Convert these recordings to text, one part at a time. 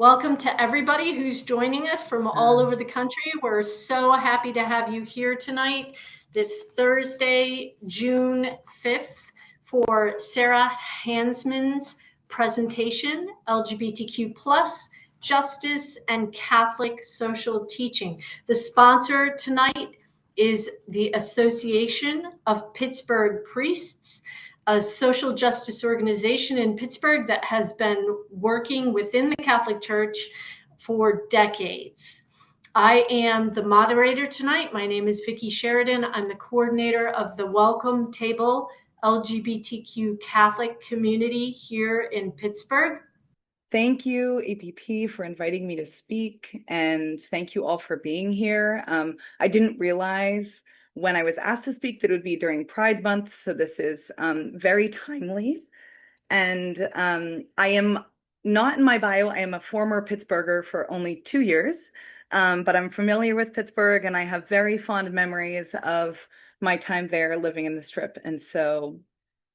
Welcome to everybody who's joining us from all over the country. We're so happy to have you here tonight, this Thursday, June 5th, for Sarah Hansman's presentation, LGBTQ plus justice and Catholic social teaching. The sponsor tonight is the Association of Pittsburgh Priests, a social justice organization in Pittsburgh that has been working within the Catholic Church for decades. I am the moderator tonight. My name is Vicki Sheridan. I'm the coordinator of the Welcome Table LGBTQ Catholic community here in Pittsburgh. Thank you, APP, for inviting me to speak, and thank you all for being here. I didn't realize when I was asked to speak that it would be during Pride Month, so this is very timely. And I am not in my bio, I am a former Pittsburgher for only 2 years, but I'm familiar with Pittsburgh and I have very fond memories of my time there living in the Strip. And so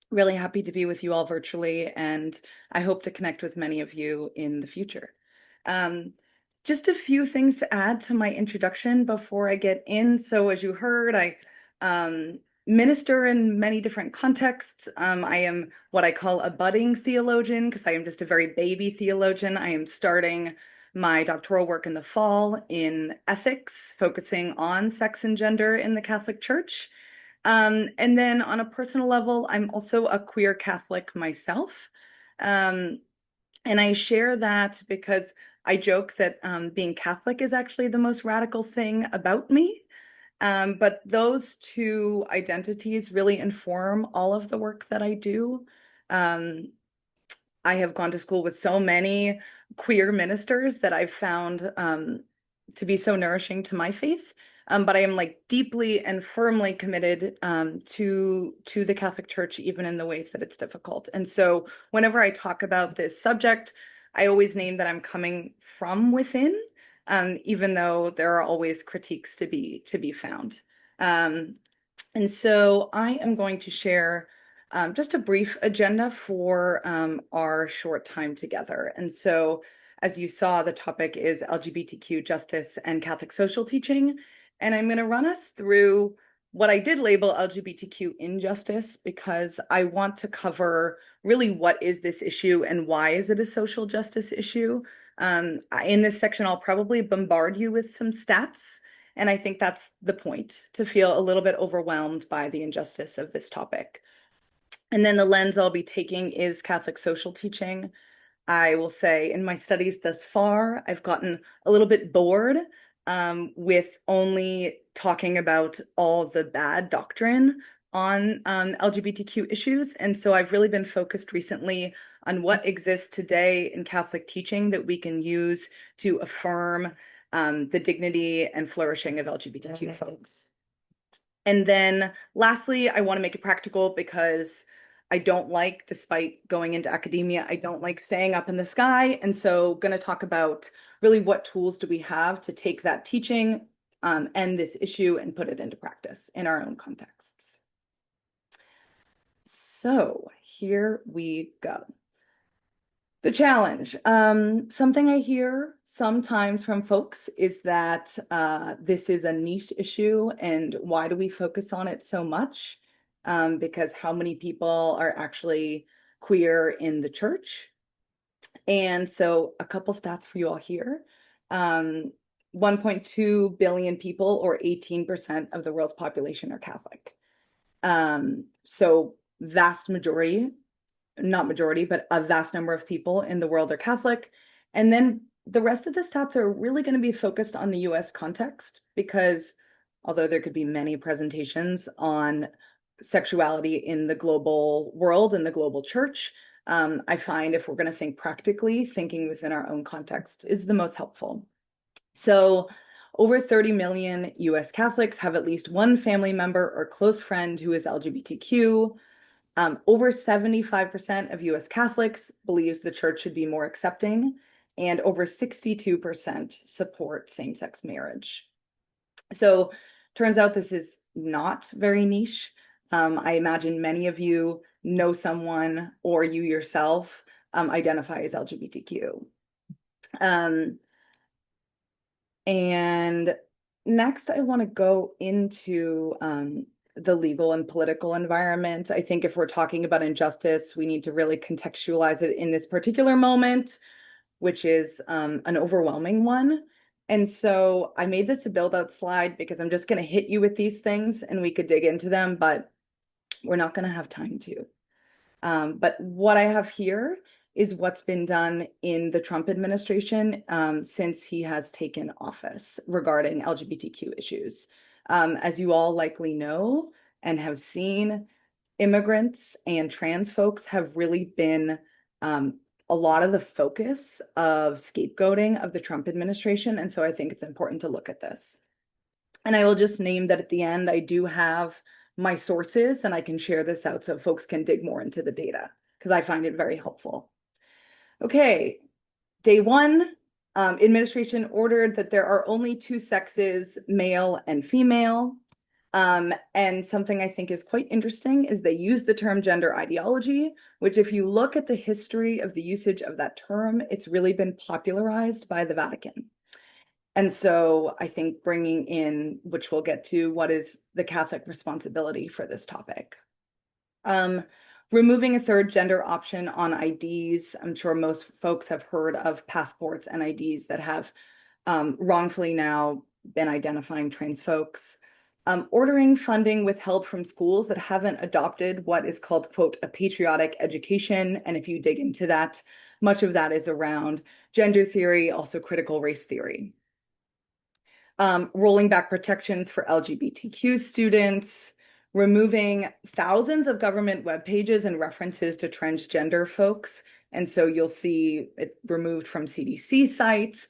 really happy to be with you all virtually, and I hope to connect with many of you in the future. Just a few things to add to my introduction before I get in. So as you heard, I minister in many different contexts. I am what I call a budding theologian because I am just a very baby theologian. I am starting my doctoral work in the fall in ethics, focusing on sex and gender in the Catholic Church. And then on a personal level, I'm also a queer Catholic myself. And I share that because I joke that being Catholic is actually the most radical thing about me. But those two identities really inform all of the work that I do. I have gone to school with so many queer ministers that I've found to be so nourishing to my faith. But I am like deeply and firmly committed to the Catholic Church, even in the ways that it's difficult. And so whenever I talk about this subject, I always name that I'm coming from within, even though there are always critiques to be found. And so I am going to share just a brief agenda for our short time together. And so, as you saw, the topic is LGBTQ justice and Catholic social teaching. And I'm going to run us through what I did label LGBTQ injustice because I want to cover really what is this issue and why is it a social justice issue. In this section, I'll probably bombard you with some stats. And I think that's the point, to feel a little bit overwhelmed by the injustice of this topic. And then the lens I'll be taking is Catholic social teaching. I will say in my studies thus far, I've gotten a little bit bored with only talking about all the bad doctrine on LGBTQ issues. And so I've really been focused recently on what exists today in Catholic teaching that we can use to affirm the dignity and flourishing of LGBTQ folks. And then lastly, I want to make it practical because I don't like, despite going into academia, I don't like staying up in the sky. And so going to talk about really what tools do we have to take that teaching and this issue and put it into practice in our own contexts. So here we go. The challenge. Something I hear sometimes from folks is that this is a niche issue, and why do we focus on it so much? Because how many people are actually queer in the church? And so a couple stats for you all here. 1.2 billion people, or 18% of the world's population, are Catholic. So vast majority, not majority, but a vast number of people in the world are Catholic. And then the rest of the stats are really going to be focused on the US context, because although there could be many presentations on sexuality in the global world and the global church, I find if we're going to think practically, thinking within our own context is the most helpful. So over 30 million US Catholics have at least one family member or close friend who is LGBTQ. Over 75% of US Catholics believes the church should be more accepting, and over 62% support same-sex marriage. So turns out this is not very niche. I imagine many of you know someone, or you yourself identify as LGBTQ. Um, and next, I want to go into the legal and political environment. I think if we're talking about injustice, we need to really contextualize it in this particular moment, which is an overwhelming one. And so I made this a build out slide because I'm just going to hit you with these things and we could dig into them, but we're not going to have time to. But what I have here is what's been done in the Trump administration since he has taken office regarding LGBTQ issues. As you all likely know and have seen, immigrants and trans folks have really been a lot of the focus of scapegoating of the Trump administration. And so I think it's important to look at this. And I will just name that at the end, I do have my sources and I can share this out so folks can dig more into the data because I find it very helpful. Okay, day one, administration ordered that there are only two sexes, male and female. And something I think is quite interesting is they use the term gender ideology, which if you look at the history of the usage of that term, it's really been popularized by the Vatican. And so I think bringing in, which we'll get to, what is the Catholic responsibility for this topic. Removing a third gender option on IDs. I'm sure most folks have heard of passports and IDs that have wrongfully now been identifying trans folks. Ordering funding withheld from schools that haven't adopted what is called, quote, a patriotic education. And if you dig into that, much of that is around gender theory, also critical race theory. Rolling back protections for LGBTQ students, removing thousands of government web pages and references to transgender folks. And so you'll see it removed from CDC sites,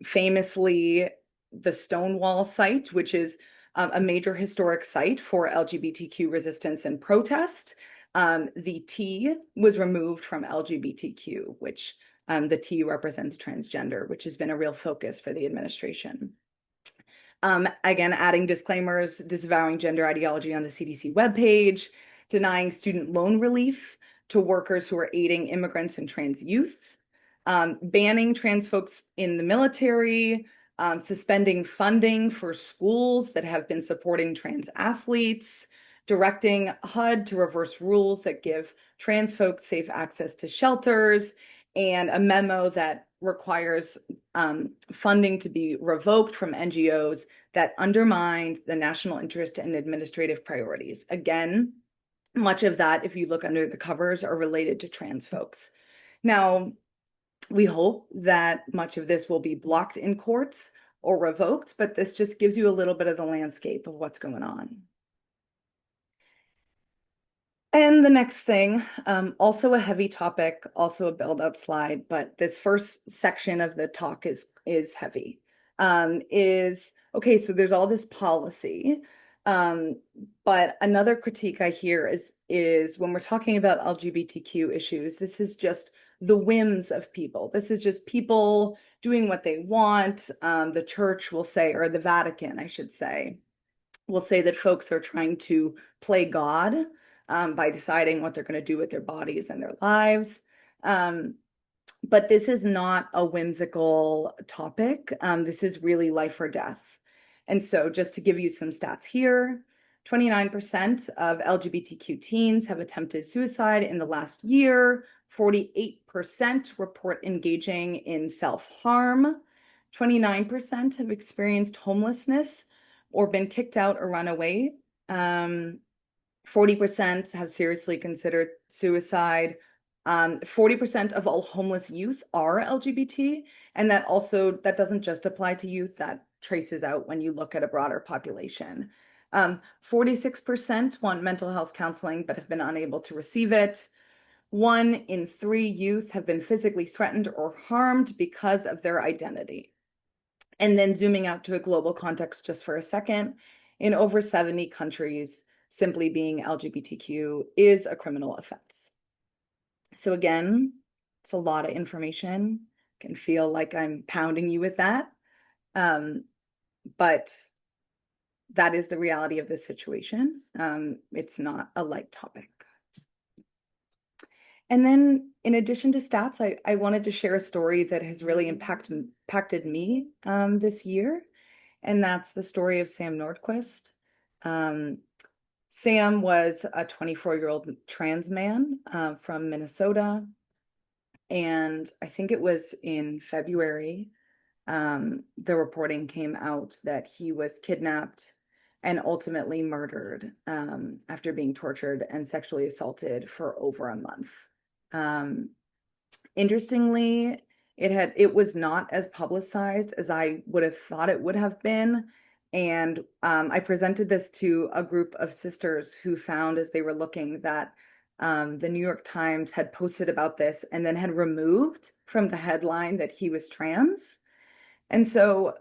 famously the Stonewall site, which is a major historic site for LGBTQ resistance and protest. The T was removed from LGBTQ, which the T represents transgender, which has been a real focus for the administration. Again, adding disclaimers, disavowing gender ideology on the CDC webpage, denying student loan relief to workers who are aiding immigrants and trans youth, banning trans folks in the military, suspending funding for schools that have been supporting trans athletes, directing HUD to reverse rules that give trans folks safe access to shelters, and a memo that requires funding to be revoked from NGOs that undermine the national interest and administrative priorities. Again, much of that, if you look under the covers, are related to trans folks. Now, we hope that much of this will be blocked in courts or revoked, but this just gives you a little bit of the landscape of what's going on. And the next thing, also a heavy topic, also a build-up slide, but this first section of the talk is heavy. Okay, so there's all this policy, but another critique I hear is when we're talking about LGBTQ issues, this is just the whims of people. This is just people doing what they want. The church will say, or the Vatican, I should say, will say that folks are trying to play God by deciding what they're going to do with their bodies and their lives. But this is not a whimsical topic. This is really life or death. And so just to give you some stats here, 29% of LGBTQ teens have attempted suicide in the last year. 48% report engaging in self-harm. 29% have experienced homelessness or been kicked out or run away. 40% have seriously considered suicide. 40% of all homeless youth are LGBT, and that doesn't just apply to youth, that traces out when you look at a broader population. 46% want mental health counseling but have been unable to receive it. 1 in 3 youth have been physically threatened or harmed because of their identity. And then zooming out to a global context just for a second, in over 70 countries, simply being LGBTQ is a criminal offense. So again, it's a lot of information. Can feel like I'm pounding you with that. But that is the reality of this situation. It's not a light topic. And then in addition to stats, I wanted to share a story that has really impacted me this year, and that's the story of Sam Nordquist. Um, Sam was a 24-year-old trans man from Minnesota, and I think it was in February, the reporting came out that he was kidnapped and ultimately murdered after being tortured and sexually assaulted for over a month. Um, Interestingly, it was not as publicized as I would have thought it would have been. And I presented this to a group of sisters who found as they were looking that the New York Times had posted about this and then had removed from the headline that he was trans. And so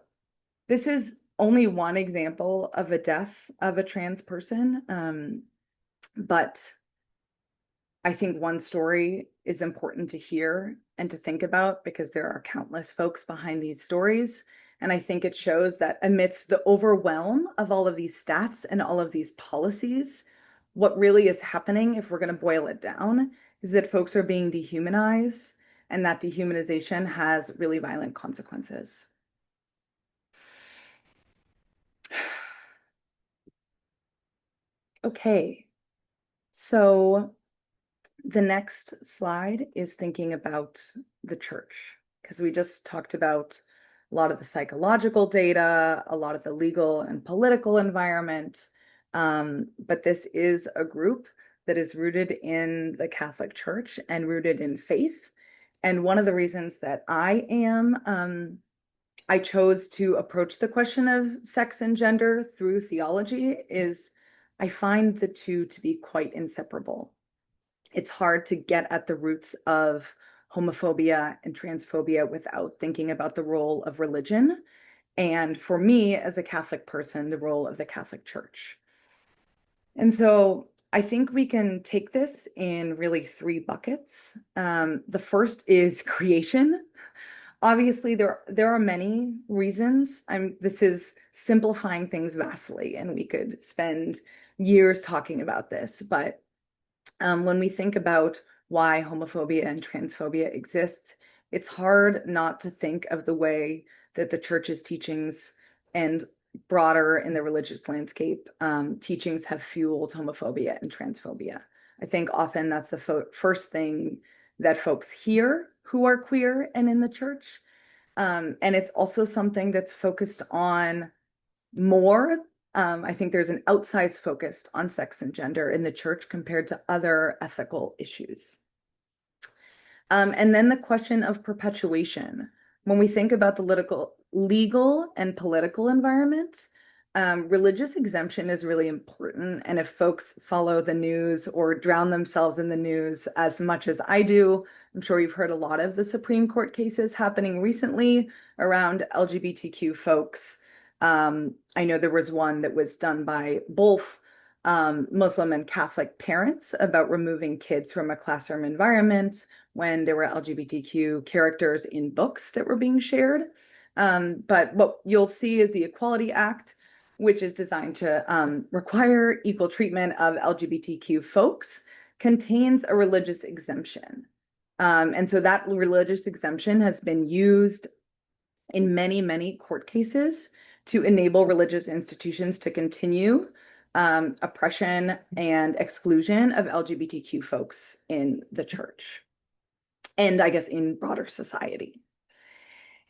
this is only one example of a death of a trans person. But I think one story is important to hear and to think about because there are countless folks behind these stories. And I think it shows that amidst the overwhelm of all of these stats and all of these policies, what really is happening, if we're going to boil it down, is that folks are being dehumanized, and that dehumanization has really violent consequences. Okay, so the next slide is thinking about the church, because we just talked about a lot of the psychological data, a lot of the legal and political environment. But this is a group that is rooted in the Catholic Church and rooted in faith. And one of the reasons that I chose to approach the question of sex and gender through theology is I find the two to be quite inseparable. It's hard to get at the roots of homophobia and transphobia without thinking about the role of religion. And for me, as a Catholic person, the role of the Catholic Church. And so I think we can take this in really three buckets. The first is creation. Obviously, there are many reasons. This is simplifying things vastly, and we could spend years talking about this. But when we think about why homophobia and transphobia exists, it's hard not to think of the way that the church's teachings and broader in the religious landscape, teachings have fueled homophobia and transphobia. I think often that's the first thing that folks hear who are queer and in the church. And it's also something that's focused on more. I think there's an outsized focus on sex and gender in the church compared to other ethical issues. And then the question of perpetuation. When we think about the legal and political environment, religious exemption is really important. And if folks follow the news or drown themselves in the news as much as I do, I'm sure you've heard a lot of the Supreme Court cases happening recently around LGBTQ folks. I know there was one that was done by both Muslim and Catholic parents about removing kids from a classroom environment when there were LGBTQ characters in books that were being shared. But what you'll see is the Equality Act, which is designed to require equal treatment of LGBTQ folks, contains a religious exemption. And so that religious exemption has been used in many, many court cases to enable religious institutions to continue oppression and exclusion of LGBTQ folks in the church and I guess in broader society.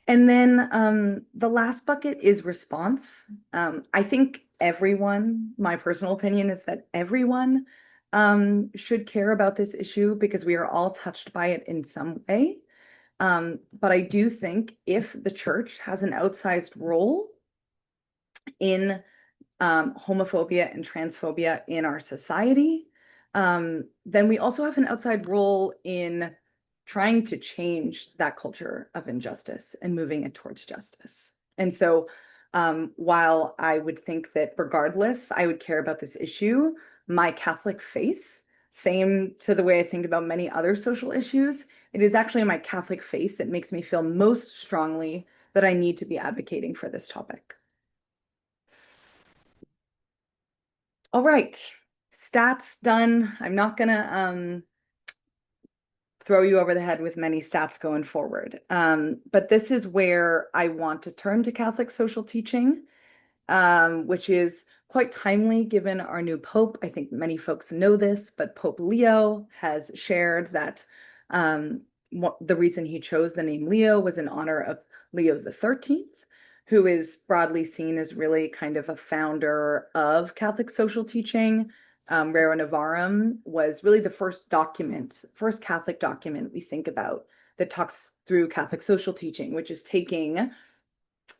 And then the last bucket is response. I think everyone, my personal opinion is that everyone should care about this issue because we are all touched by it in some way. But I do think if the church has an outsized role in homophobia and transphobia in our society, then we also have an outside role in trying to change that culture of injustice and moving it towards justice. And so while I would think that regardless, I would care about this issue, my Catholic faith, same to the way I think about many other social issues, it is actually my Catholic faith that makes me feel most strongly that I need to be advocating for this topic. All right, stats done. I'm not gonna throw you over the head with many stats going forward. But this is where I want to turn to Catholic social teaching, which is quite timely given our new Pope. I think many folks know this, but Pope Leo has shared that the reason he chose the name Leo was in honor of Leo the 13th, who is broadly seen as really kind of a founder of Catholic social teaching. Rerum Novarum was really the first Catholic document we think about that talks through Catholic social teaching, which is taking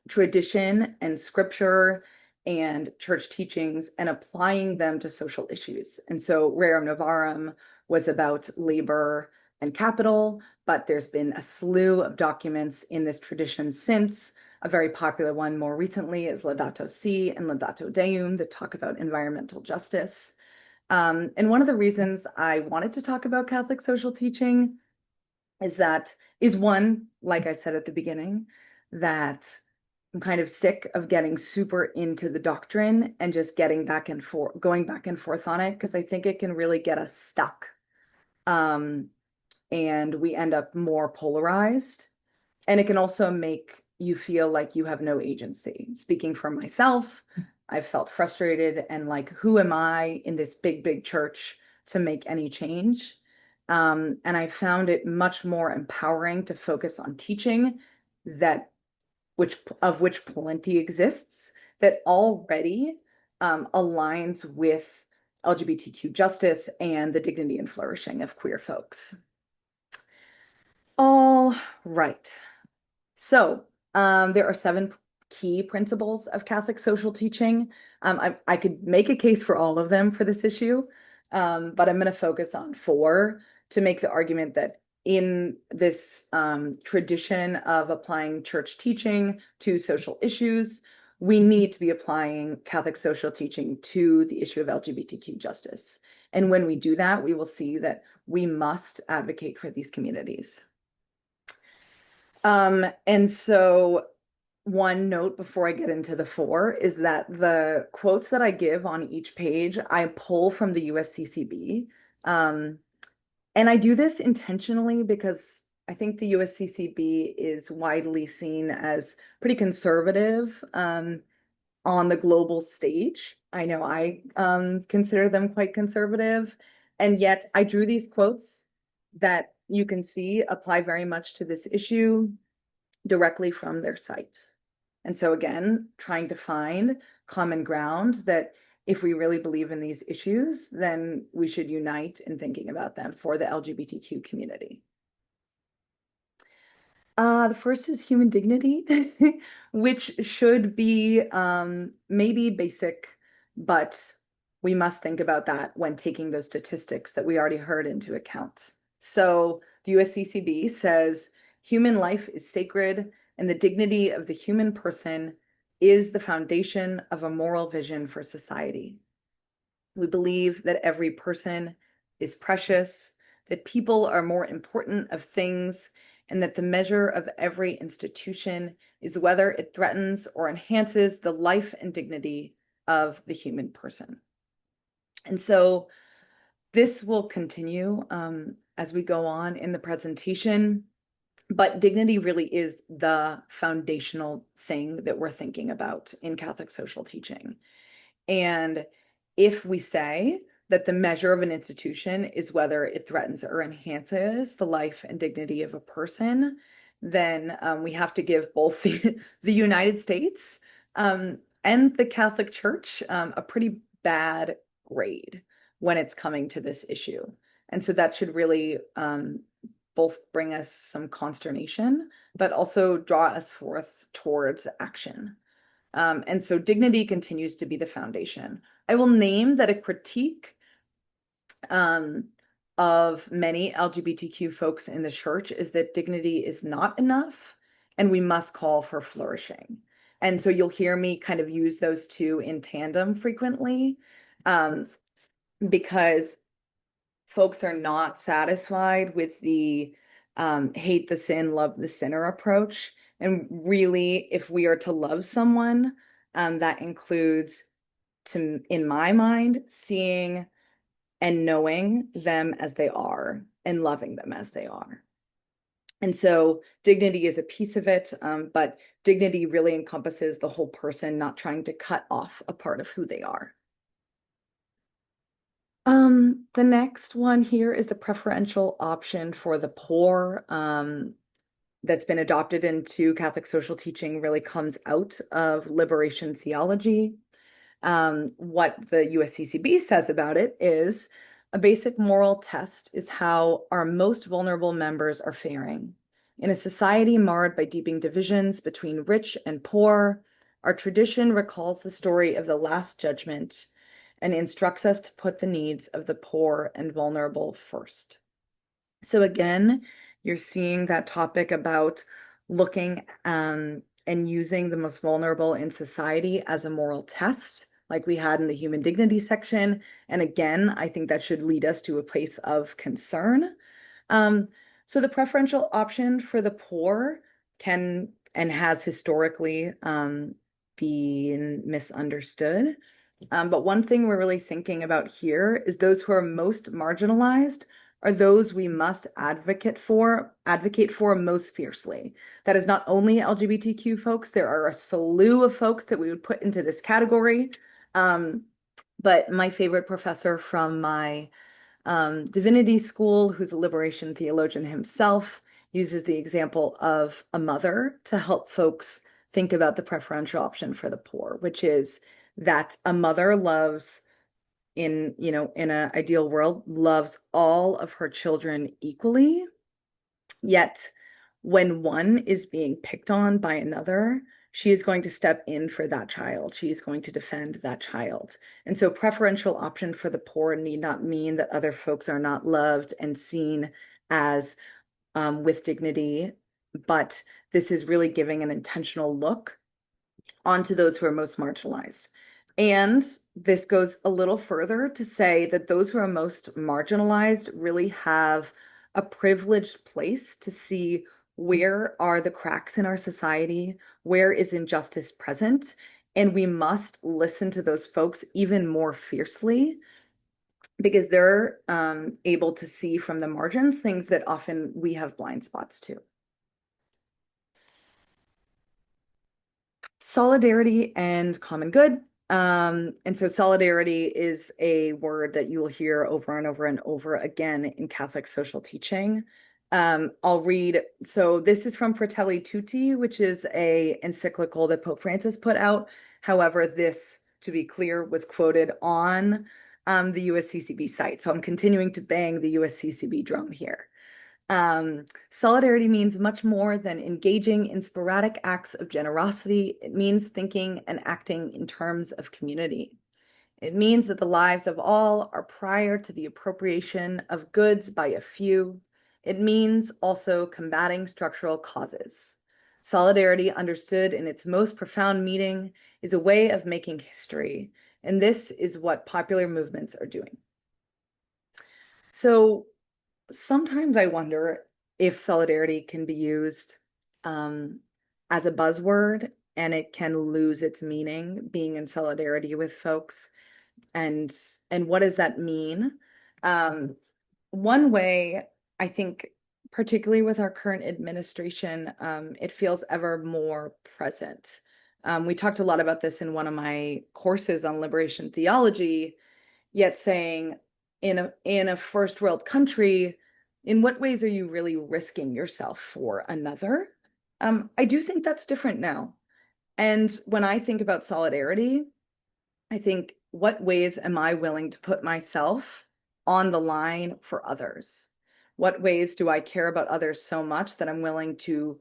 tradition and scripture and church teachings and applying them to social issues. And so Rerum Novarum was about labor and capital, but there's been a slew of documents in this tradition since. A very popular one more recently is Laudato Si and Laudato Deum that talk about environmental justice. And one of the reasons I wanted to talk about Catholic social teaching is one, like I said at the beginning, that I'm kind of sick of getting super into the doctrine and just going back and forth on it, because I think it can really get us stuck. And we end up more polarized. And it can also make you feel like you have no agency. Speaking for myself, I've felt frustrated and like, who am I in this big, big church to make any change? And I found it much more empowering to focus on teaching of which plenty exists, that already aligns with LGBTQ justice and the dignity and flourishing of queer folks. All right. So there are 7 key principles of Catholic social teaching. I could make a case for all of them for this issue, but I'm going to focus on 4 to make the argument that in this tradition of applying church teaching to social issues, we need to be applying Catholic social teaching to the issue of LGBTQ justice. And when we do that, we will see that we must advocate for these communities. And so one note before I get into the 4 is that the quotes that I give on each page, I pull from the USCCB. And I do this intentionally because I think the USCCB is widely seen as pretty conservative on the global stage. I know I consider them quite conservative, and yet I drew these quotes that you can see apply very much to this issue directly from their site. And so again, trying to find common ground that if we really believe in these issues, then we should unite in thinking about them for the LGBTQ community. The first is human dignity, which should be maybe basic, but we must think about that when taking those statistics that we already heard into account. So the USCCB says human life is sacred and the dignity of the human person is the foundation of a moral vision for society. We believe that every person is precious, that people are more important of things, and that the measure of every institution is whether it threatens or enhances the life and dignity of the human person. And so this will continue as we go on in the presentation, but dignity really is the foundational thing that we're thinking about in Catholic social teaching. And if we say that the measure of an institution is whether it threatens or enhances the life and dignity of a person, then we have to give both the United States and the Catholic Church a pretty bad grade when it's coming to this issue. And so that should really both bring us some consternation, but also draw us forth towards action. And so dignity continues to be the foundation. I will name that a critique of many LGBTQ folks in the church is that dignity is not enough and we must call for flourishing. And so you'll hear me kind of use those 2 in tandem frequently because folks are not satisfied with the hate the sin, love the sinner approach. And really, if we are to love someone, that includes, in my mind, seeing and knowing them as they are. and loving them as they are. And so dignity is a piece of it, but dignity really encompasses the whole person, not trying to cut off a part of who they are. The next one here is the preferential option for the poor. That's been adopted into Catholic social teaching really comes out of liberation theology. What the USCCB says about it is a basic moral test is how our most vulnerable members are faring. In a society marred by deepening divisions between rich and poor, our tradition recalls the story of the Last Judgment and instructs us to put the needs of the poor and vulnerable first. So again, you're seeing that topic about looking and using the most vulnerable in society as a moral test, like we had in the human dignity section. And again, I think that should lead us to a place of concern. So the preferential option for the poor can and has historically been misunderstood. But one thing we're really thinking about here is those who are most marginalized are those we must advocate for most fiercely. That is not only LGBTQ folks. There are a slew of folks that we would put into this category. But my favorite professor from my divinity school, who's a liberation theologian himself, uses the example of a mother to help folks think about the preferential option for the poor, which is that a mother loves in an ideal world, loves all of her children equally. Yet when one is being picked on by another, she is going to step in for that child. She is going to defend that child. And so preferential option for the poor need not mean that other folks are not loved and seen as with dignity, but this is really giving an intentional look onto those who are most marginalized. And this goes a little further to say that those who are most marginalized really have a privileged place to see where are the cracks in our society, where is injustice present, and we must listen to those folks even more fiercely because they're able to see from the margins things that often we have blind spots to. Solidarity and common good. And so solidarity is a word that you will hear over and over and over again in Catholic social teaching. I'll read. So this is from Fratelli Tutti, which is a encyclical that Pope Francis put out. However, this, to be clear, was quoted on the USCCB site. So I'm continuing to bang the USCCB drum here. Solidarity means much more than engaging in sporadic acts of generosity. It means thinking and acting in terms of community. It means that the lives of all are prior to the appropriation of goods by a few. It means also combating structural causes. Solidarity, understood in its most profound meaning, is a way of making history, and this is what popular movements are doing. So sometimes I wonder if solidarity can be used as a buzzword and it can lose its meaning being in solidarity with folks. And what does that mean? One way, I think, particularly with our current administration, it feels ever more present. We talked a lot about this in one of my courses on liberation theology, yet saying in a first world country, in what ways are you really risking yourself for another? I do think that's different now. And when I think about solidarity, I think, what ways am I willing to put myself on the line for others? What ways do I care about others so much that I'm willing to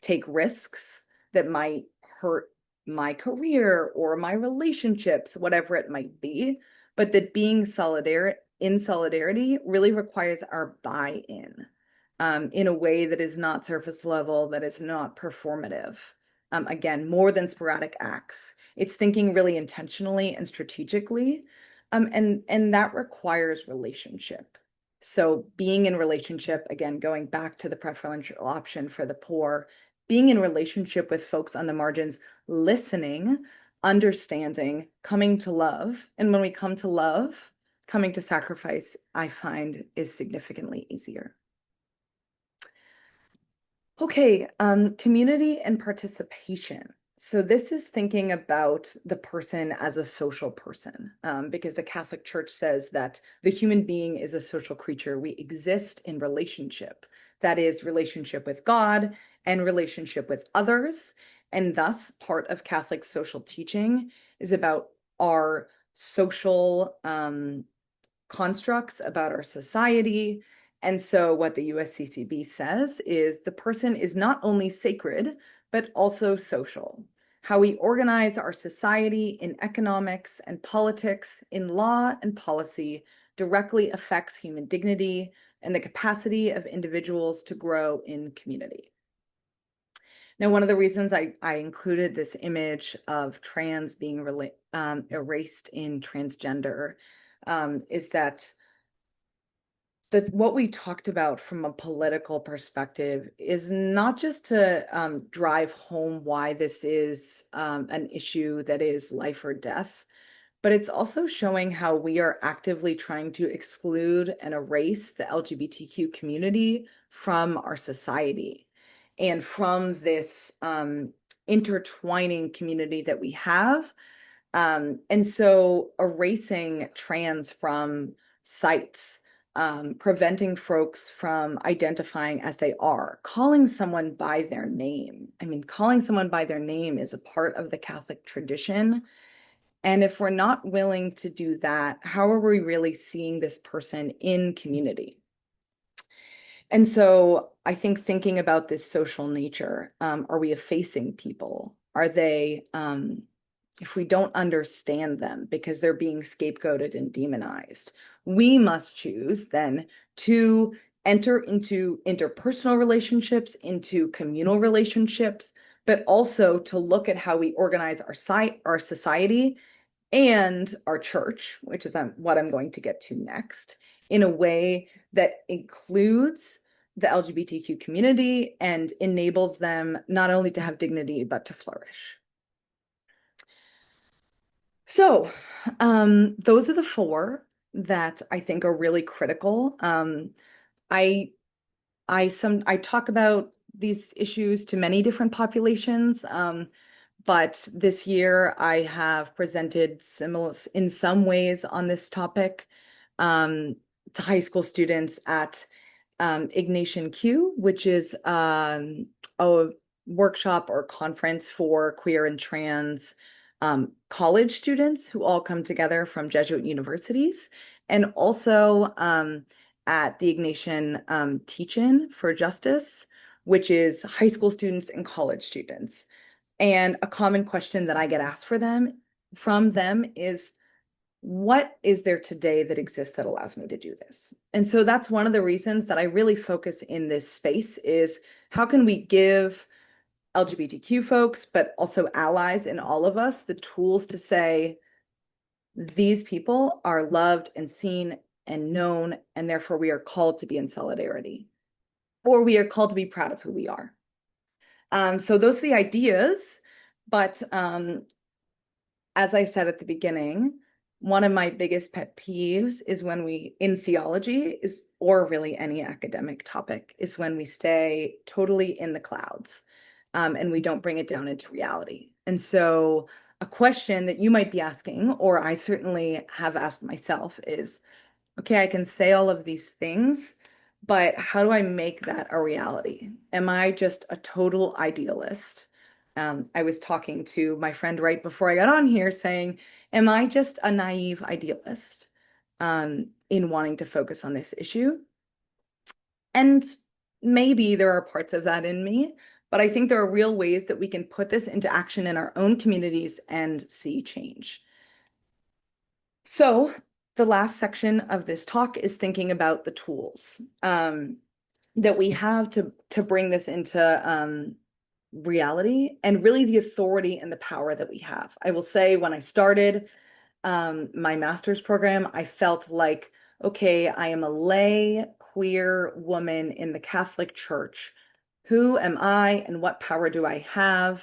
take risks that might hurt my career or my relationships, whatever it might be, but that being in solidarity really requires our buy-in in a way that is not surface level, that is not performative. Again, more than sporadic acts. It's thinking really intentionally and strategically, and that requires relationship. So being in relationship, again, going back to the preferential option for the poor, being in relationship with folks on the margins, listening, understanding, coming to love. And when we come to love, coming to sacrifice, I find, is significantly easier. Okay, community and participation. So this is thinking about the person as a social person, because the Catholic Church says that the human being is a social creature. We exist in relationship. That is relationship with God and relationship with others. And thus, part of Catholic social teaching is about our social constructs, about our society. And so what the USCCB says is the person is not only sacred, but also social. How we organize our society in economics and politics, in law and policy, directly affects human dignity and the capacity of individuals to grow in community. Now, one of the reasons I included this image of trans being erased in transgender is that what we talked about from a political perspective is not just to drive home why this is an issue that is life or death, but it's also showing how we are actively trying to exclude and erase the LGBTQ community from our society and from this intertwining community that we have. And so erasing trans from sites, preventing folks from identifying as they are, calling someone by their name. I mean, calling someone by their name is a part of the Catholic tradition. And if we're not willing to do that, how are we really seeing this person in community? And so I think thinking about this social nature, are we effacing people? Are they, if we don't understand them because they're being scapegoated and demonized, we must choose then to enter into interpersonal relationships, into communal relationships, but also to look at how we organize our society and our church, which is what I'm going to get to next, in a way that includes the LGBTQ community and enables them not only to have dignity, but to flourish. So those are the four that I think are really critical. I talk about these issues to many different populations. But this year I have presented similar in some ways on this topic to high school students at Ignatian Q, which is a workshop or conference for queer and trans college students who all come together from Jesuit universities, and also at the Ignatian Teach-In for Justice, which is high school students and college students. And a common question that I get asked from them is, what is there today that exists that allows me to do this? And so that's one of the reasons that I really focus in this space is how can we give LGBTQ folks, but also allies in all of us, the tools to say, these people are loved and seen and known, and therefore we are called to be in solidarity, or we are called to be proud of who we are. So those are the ideas, but as I said at the beginning, one of my biggest pet peeves is when we, in theology, or really any academic topic, is when we stay totally in the clouds and we don't bring it down into reality. And so a question that you might be asking, or I certainly have asked myself, is, okay, I can say all of these things, but how do I make that a reality? Am I just a total idealist? I was talking to my friend right before I got on here saying, am I just a naive idealist in wanting to focus on this issue? And maybe there are parts of that in me, but I think there are real ways that we can put this into action in our own communities and see change. So the last section of this talk is thinking about the tools that we have to bring this into reality, and really the authority and the power that we have. I will say, when I started my master's program, I felt like, okay, I am a lay queer woman in the Catholic Church. Who am I and what power do I have?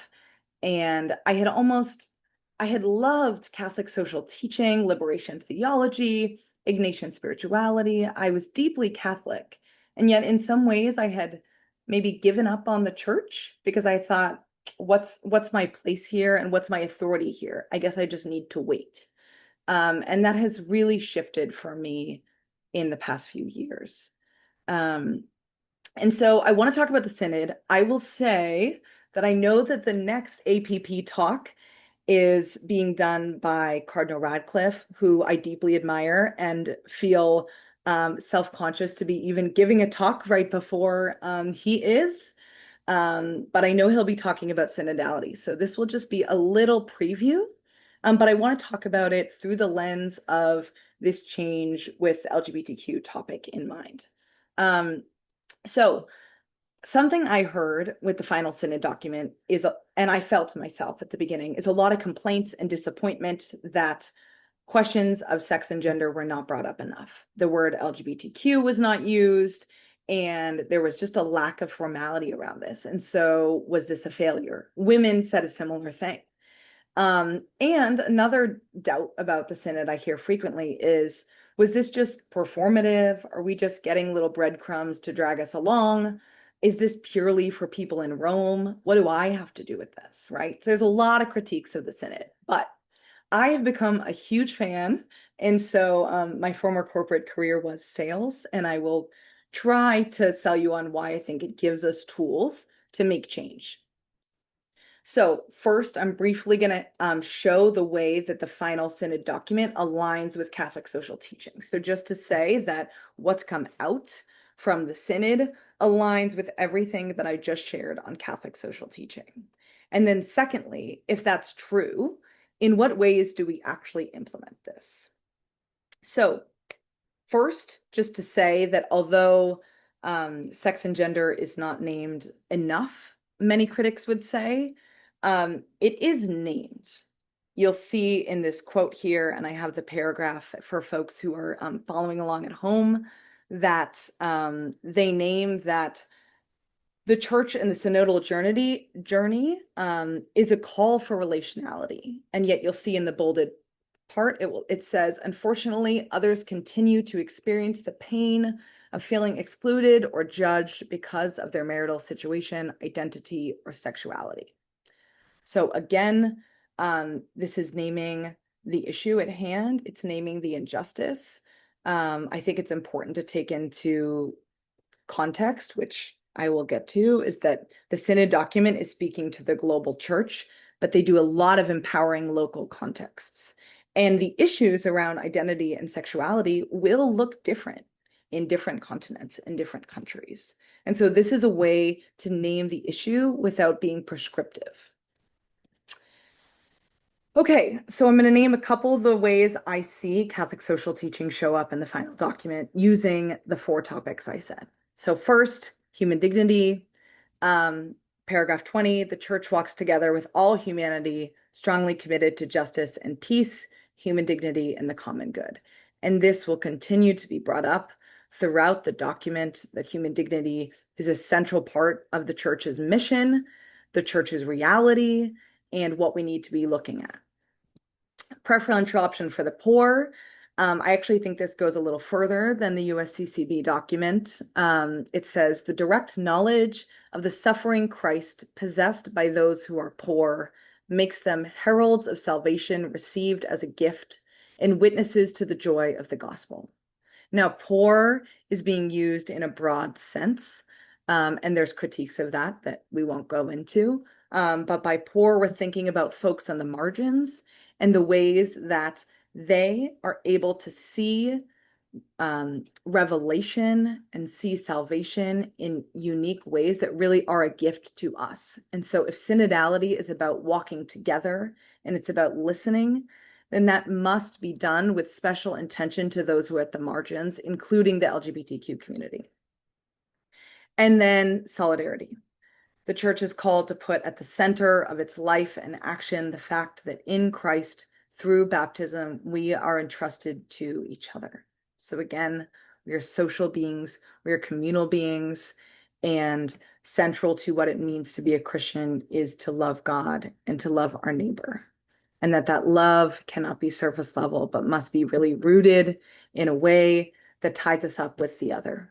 And I had loved Catholic social teaching, liberation theology, Ignatian spirituality. I was deeply Catholic. And yet in some ways I had maybe given up on the church because I thought, what's my place here and what's my authority here? I guess I just need to wait. And that has really shifted for me in the past few years. Um, and so I want to talk about the synod. I will say that I know that the next APP talk is being done by Cardinal Radcliffe, who I deeply admire and feel self-conscious to be even giving a talk right before he is. But I know he'll be talking about synodality. So this will just be a little preview. But I want to talk about it through the lens of this change with the LGBTQ topic in mind. So something I heard with the final synod document is, and I felt myself at the beginning, is a lot of complaints and disappointment that questions of sex and gender were not brought up enough. The word LGBTQ was not used, and there was just a lack of formality around this. And so was this a failure? Women said a similar thing. And another doubt about the synod I hear frequently is, was this just performative? Are we just getting little breadcrumbs to drag us along? Is this purely for people in Rome? What do I have to do with this, right? So there's a lot of critiques of the synod, but I have become a huge fan. And so my former corporate career was sales, and I will try to sell you on why I think it gives us tools to make change. So first, I'm briefly going to show the way that the final synod document aligns with Catholic social teaching. So just to say that what's come out from the synod aligns with everything that I just shared on Catholic social teaching. And then secondly, if that's true, in what ways do we actually implement this? So first, just to say that although sex and gender is not named enough, many critics would say, it is named. You'll see in this quote here, and I have the paragraph for folks who are following along at home, that they name that the church and the synodal journey is a call for relationality. And yet you'll see in the bolded part, it says, unfortunately, others continue to experience the pain of feeling excluded or judged because of their marital situation, identity, or sexuality. So again, this is naming the issue at hand. It's naming the injustice. I think it's important to take into context, which I will get to, is that the synod document is speaking to the global church, but they do a lot of empowering local contexts. And the issues around identity and sexuality will look different in different continents and different countries. And so this is a way to name the issue without being prescriptive. Okay, so I'm going to name a couple of the ways I see Catholic social teaching show up in the final document using the 4 topics I said. So first, human dignity. Paragraph 20, the church walks together with all humanity, strongly committed to justice and peace, human dignity, and the common good. And this will continue to be brought up throughout the document, that human dignity is a central part of the church's mission, the church's reality, and what we need to be looking at. Preferential option for the poor. I actually think this goes a little further than the USCCB document. It says the direct knowledge of the suffering Christ possessed by those who are poor makes them heralds of salvation received as a gift and witnesses to the joy of the gospel. Now, poor is being used in a broad sense, and there's critiques of that we won't go into. But by poor, we're thinking about folks on the margins and the ways that they are able to see revelation and see salvation in unique ways that really are a gift to us. And so if synodality is about walking together and it's about listening, then that must be done with special intention to those who are at the margins, including the LGBTQ community. And then solidarity. The church is called to put at the center of its life and action the fact that in Christ, through baptism, we are entrusted to each other. So again, we are social beings, we are communal beings, and central to what it means to be a Christian is to love God and to love our neighbor. and that love cannot be surface level, but must be really rooted in a way that ties us up with the other.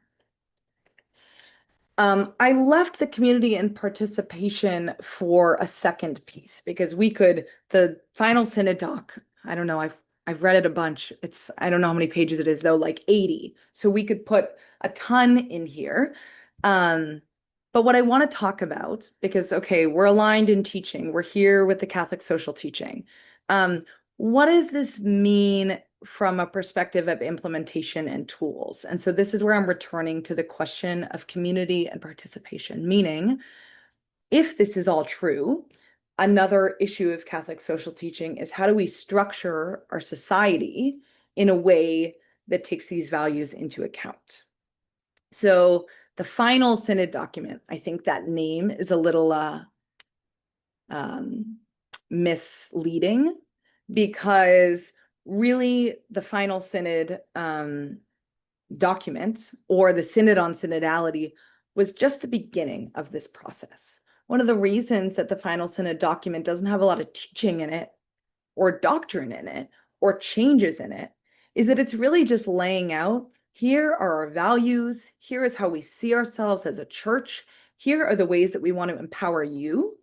I left the community and participation for a second piece because the final synod doc, I don't know, I've read it a bunch. I don't know how many pages it is though, like 80. So we could put a ton in here. But what I want to talk about, because okay, we're aligned in teaching, we're here with the Catholic social teaching. What does this mean from a perspective of implementation and tools? And so this is where I'm returning to the question of community and participation, meaning if this is all true, another issue of Catholic social teaching is how do we structure our society in a way that takes these values into account? So the final synod document, I think that name is a little misleading because really the final synod document or the synod on synodality was just the beginning of this process. One of the reasons that the final synod document doesn't have a lot of teaching in it or doctrine in it or changes in it is that it's really just laying out, here are our values, here is how we see ourselves as a church, here are the ways that we want to empower you.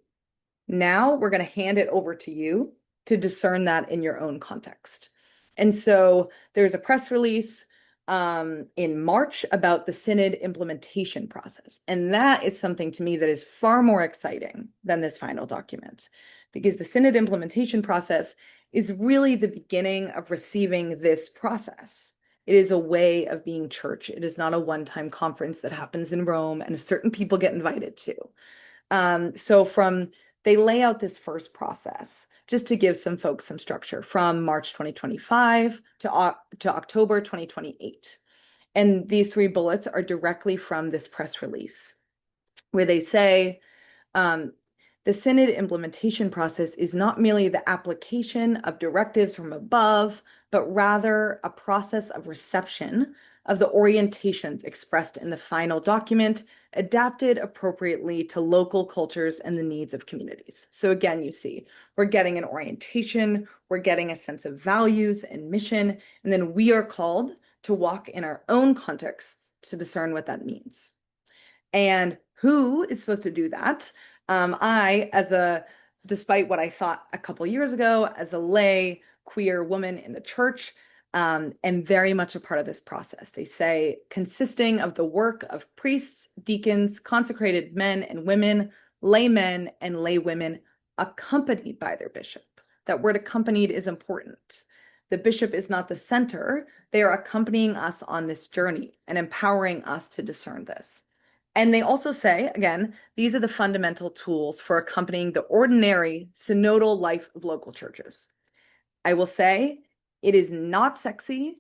Now we're going to hand it over to you to discern that in your own context. And so there's a press release in March about the synod implementation process. And that is something to me that is far more exciting than this final document, because the synod implementation process is really the beginning of receiving this process. It is a way of being church. It is not a one-time conference that happens in Rome and certain people get invited to. They lay out this first process just to give some folks some structure from March 2025 to October 2028. And these 3 bullets are directly from this press release where they say, the synod implementation process is not merely the application of directives from above, but rather a process of reception of the orientations expressed in the final document, adapted appropriately to local cultures and the needs of communities. So again, you see, we're getting an orientation, we're getting a sense of values and mission, and then we are called to walk in our own contexts to discern what that means. And who is supposed to do that? Despite what I thought a couple years ago, as a lay queer woman in the church, am very much a part of this process. They say consisting of the work of priests, deacons, consecrated men and women, laymen and lay women, accompanied by their bishop. That word accompanied is important. The bishop is not the center. They are accompanying us on this journey and empowering us to discern this. And they also say, again, these are the fundamental tools for accompanying the ordinary synodal life of local churches. I will say it is not sexy.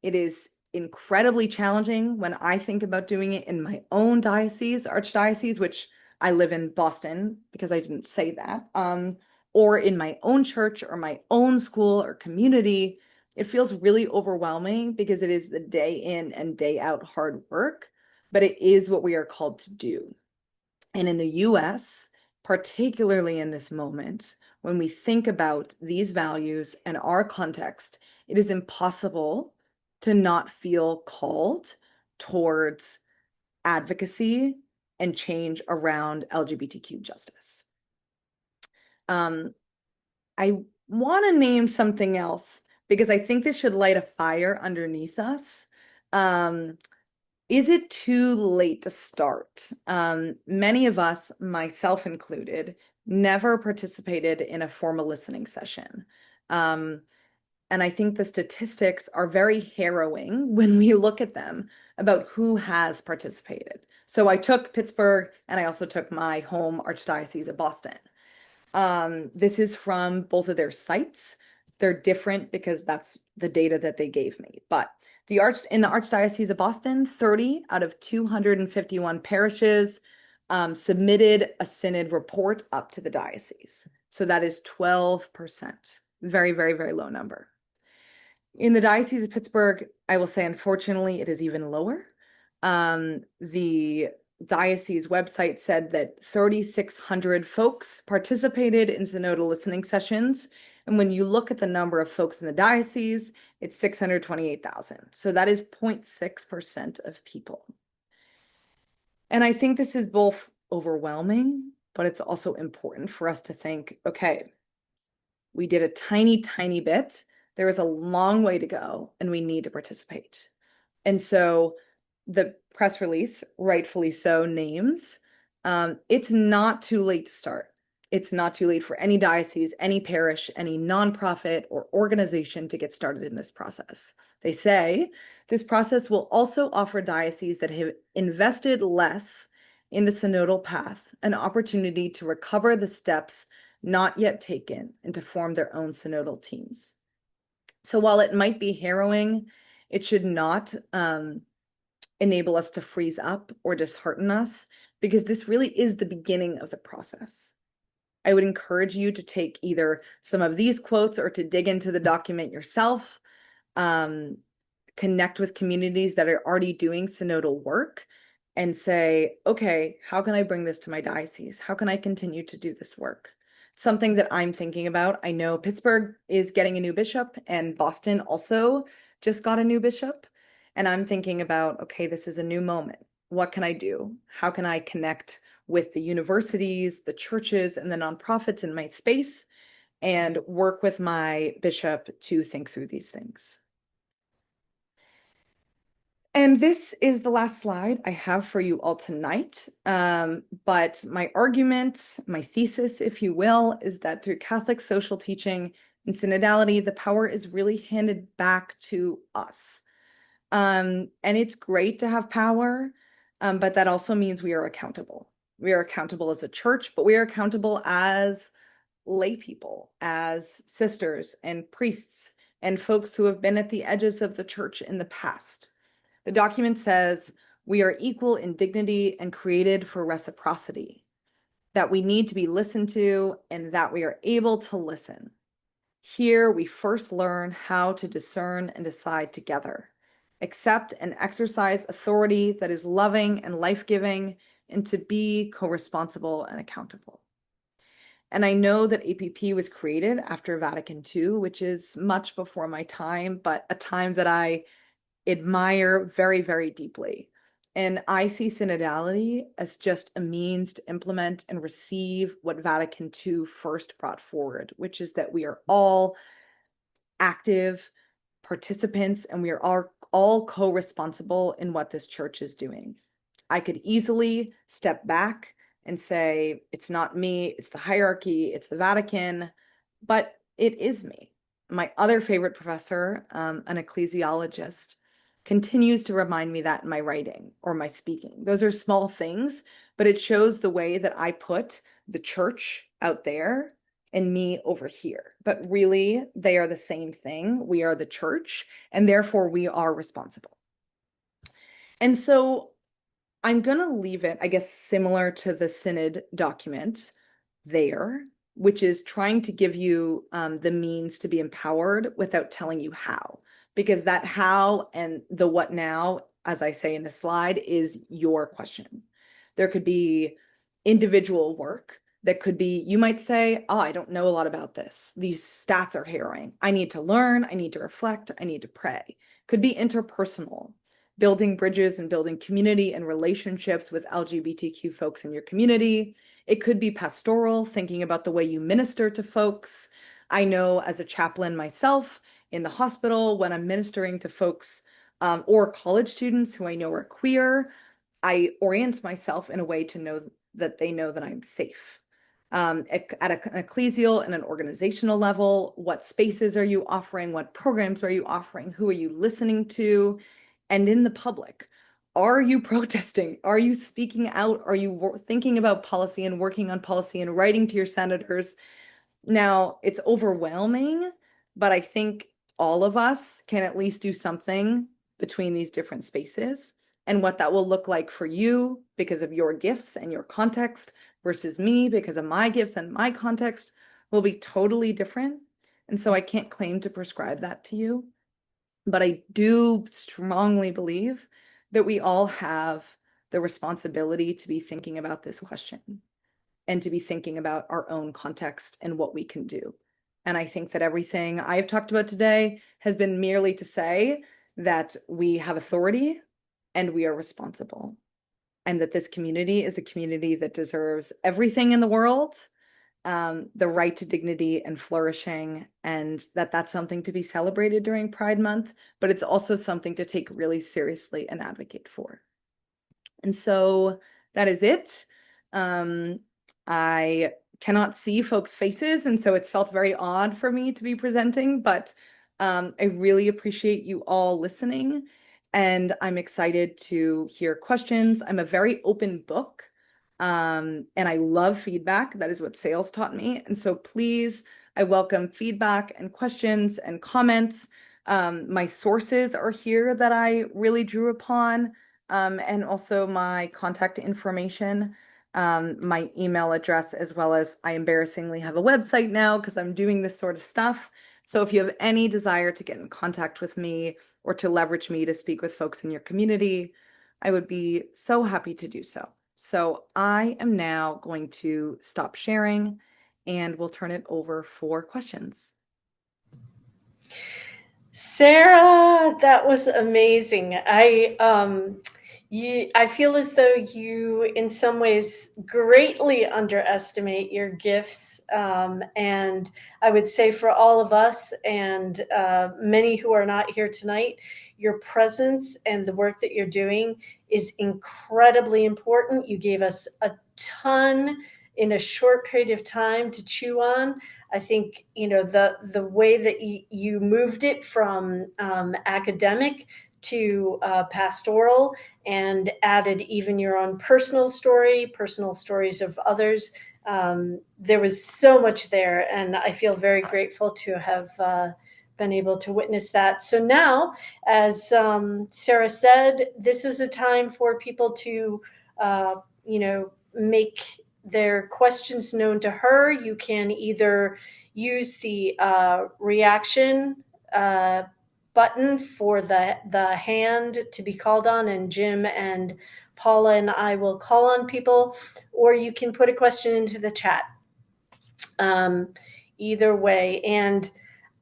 It is incredibly challenging when I think about doing it in my own diocese, archdiocese, which I live in Boston because I didn't say that, or in my own church or my own school or community. It feels really overwhelming because it is the day in and day out hard work, but it is what we are called to do. And in the US, particularly in this moment, when we think about these values and our context, it is impossible to not feel called towards advocacy and change around LGBTQ justice. I want to name something else because I think this should light a fire underneath us. Is it too late to start? Many of us, myself included, never participated in a formal listening session. And I think the statistics are very harrowing when we look at them about who has participated. So I took Pittsburgh and I also took my home archdiocese of Boston. This is from both of their sites. They're different because that's the data that they gave me. But in the Archdiocese of Boston, 30 out of 251 parishes submitted a synod report up to the diocese. So that is 12%. Very, very, very low number. In the Diocese of Pittsburgh, I will say, unfortunately, it is even lower. The diocese website said that 3,600 folks participated in synodal listening sessions, And when you look at the number of folks in the diocese, it's 628,000. So that is 0.6% of people. And I think this is both overwhelming, but it's also important for us to think, okay, we did a tiny, tiny bit. There is a long way to go, and we need to participate. And so the press release, rightfully so, names it's not too late to start. It's not too late for any diocese, any parish, any nonprofit or organization to get started in this process. They say this process will also offer dioceses that have invested less in the synodal path an opportunity to recover the steps not yet taken and to form their own synodal teams. So while it might be harrowing, it should not enable us to freeze up or dishearten us, because this really is the beginning of the process. I would encourage you to take either some of these quotes or to dig into the document yourself, connect with communities that are already doing synodal work and say, okay, how can I bring this to my diocese? How can I continue to do this work? Something that I'm thinking about. I know Pittsburgh is getting a new bishop and Boston also just got a new bishop. And I'm thinking about, okay, this is a new moment. What can I do? How can I connect with the universities, the churches, and the nonprofits in my space and work with my bishop to think through these things? And this is the last slide I have for you all tonight. But my argument, my thesis, if you will, is that through Catholic social teaching and synodality, the power is really handed back to us. And it's great to have power, but that also means we are accountable. We are accountable as a church, but we are accountable as lay people, as sisters and priests and folks who have been at the edges of the church in the past. The document says we are equal in dignity and created for reciprocity, that we need to be listened to and that we are able to listen. Here we first learn how to discern and decide together, accept and exercise authority that is loving and life-giving, and to be co-responsible and accountable. And I know that APP was created after Vatican II, which is much before my time, but a time that I admire very, very deeply. And I see synodality as just a means to implement and receive what Vatican II first brought forward, which is that we are all active participants and we are all co-responsible in what this church is doing. I could easily step back and say, it's not me, it's the hierarchy, it's the Vatican, but it is me. My other favorite professor, an ecclesiologist, continues to remind me that in my writing or my speaking. Those are small things, but it shows the way that I put the church out there and me over here. But really, they are the same thing. We are the church, and therefore we are responsible. And so I'm going to leave it, I guess, similar to the Synod document there, which is trying to give you the means to be empowered without telling you how, because that how and the what now, as I say in the slide, is your question. There could be individual work that could be, you might say, oh, I don't know a lot about this. These stats are harrowing. I need to learn, I need to reflect, I need to pray. Could be interpersonal, building bridges and building community and relationships with LGBTQ folks in your community. It could be pastoral, thinking about the way you minister to folks. I know as a chaplain myself in the hospital, when I'm ministering to folks or college students who I know are queer, I orient myself in a way to know that they know that I'm safe. At an ecclesial and an organizational level, what spaces are you offering? What programs are you offering? Who are you listening to? And in the public, are you protesting? Are you speaking out? Are you thinking about policy and working on policy and writing to your senators? Now, it's overwhelming, but I think all of us can at least do something between these different spaces. And what that will look like for you because of your gifts and your context versus me because of my gifts and my context will be totally different. And so I can't claim to prescribe that to you. But I do strongly believe that we all have the responsibility to be thinking about this question and to be thinking about our own context and what we can do. And I think that everything I've talked about today has been merely to say that we have authority and we are responsible, and that this community is a community that deserves everything in the world, the right to dignity and flourishing, and that that's something to be celebrated during Pride Month, but it's also something to take really seriously and advocate for. And so that is it. I cannot see folks' faces, and so it's felt very odd for me to be presenting, but I really appreciate you all listening, and I'm excited to hear questions. I'm a very open book, and I love feedback. That is what sales taught me. And so please, I welcome feedback and questions and comments. My sources are here that I really drew upon, and also my contact information, my email address, as well as I embarrassingly have a website now because I'm doing this sort of stuff. So if you have any desire to get in contact with me or to leverage me to speak with folks in your community, I would be so happy to do so. So I am now going to stop sharing and we'll turn it over for questions. Sarah, that was amazing. I feel as though you, in some ways, greatly underestimate your gifts, and I would say for all of us and many who are not here tonight, your presence and the work that you're doing is incredibly important. You gave us a ton in a short period of time to chew on. I think the way that you moved it from academic to pastoral, and added even your own personal story, personal stories of others. There was so much there, and I feel very grateful to have been able to witness that. So now, as Sarah said, this is a time for people to, make their questions known to her. You can either use the reaction button for the hand to be called on, and Jim and Paula and I will call on people, or you can put a question into the chat. Either way, and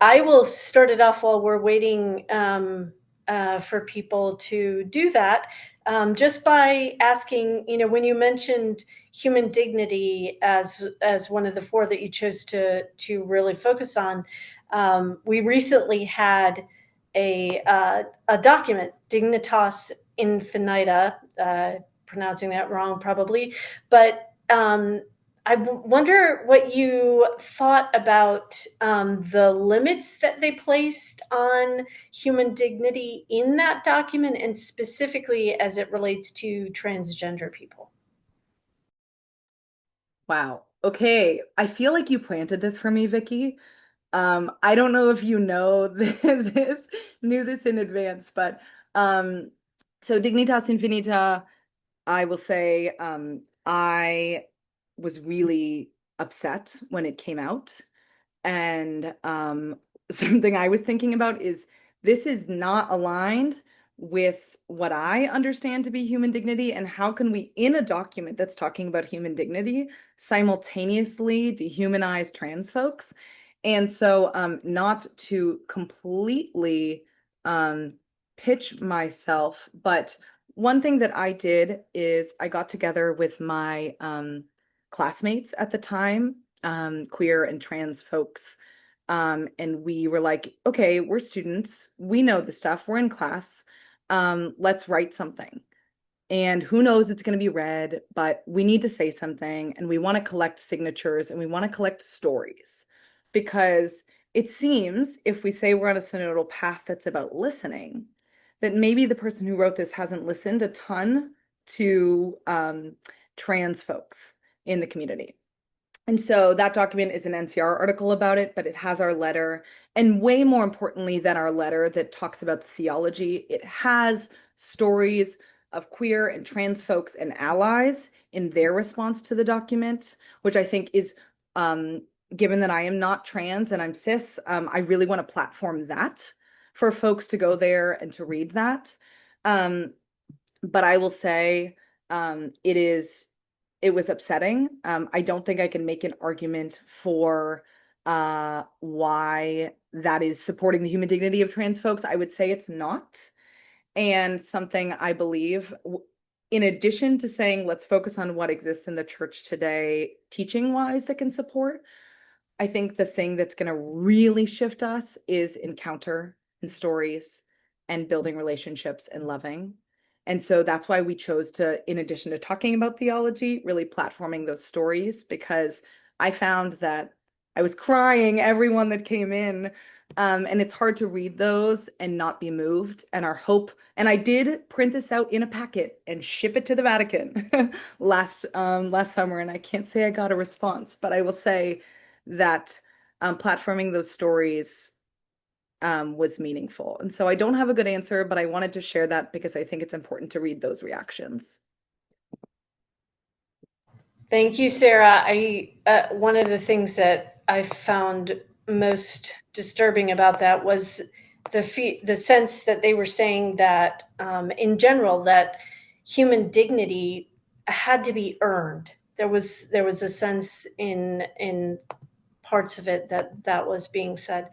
I will start it off while we're waiting for people to do that, just by asking, when you mentioned human dignity as one of the four that you chose to really focus on, we recently had a document, Dignitas Infinita, pronouncing that wrong probably, but I wonder what you thought about the limits that they placed on human dignity in that document, and specifically as it relates to transgender people. Wow. Okay. I feel like you planted this for me, Vicky. I don't know if you know knew this in advance, but so Dignitas Infinita, I will say, I was really upset when it came out. And something I was thinking about is this is not aligned with what I understand to be human dignity. And how can we, in a document that's talking about human dignity, simultaneously dehumanize trans folks? And so, not to completely pitch myself, but one thing that I did is I got together with my classmates at the time, queer and trans folks. And we were like, okay, we're students. We know the stuff. We're in class. Let's write something. And who knows, it's going to be read, but we need to say something. And we want to collect signatures and we want to collect stories, because it seems if we say we're on a synodal path that's about listening, that maybe the person who wrote this hasn't listened a ton to trans folks in the community. And so that document is an NCR article about it, but it has our letter. And way more importantly than our letter that talks about the theology, it has stories of queer and trans folks and allies in their response to the document, which I think is, given that I am not trans and I'm cis, I really want to platform that for folks to go there and to read that. But I will say, it was upsetting. I don't think I can make an argument for why that is supporting the human dignity of trans folks. I would say it's not. And something I believe, in addition to saying, let's focus on what exists in the church today, teaching wise, that can support, I think the thing that's going to really shift us is encounter and stories and building relationships and loving. And so that's why we chose to, in addition to talking about theology, really platforming those stories, because I found that I was crying everyone that came in. And it's hard to read those and not be moved. And our hope, and I did print this out in a packet and ship it to the Vatican last summer, and I can't say I got a response, but I will say that platforming those stories was meaningful. And so I don't have a good answer, but I wanted to share that because I think it's important to read those reactions. Thank you, Sarah. One of the things that I found most disturbing about that was the sense that they were saying that, in general, that human dignity had to be earned. There was a sense in parts of it that was being said.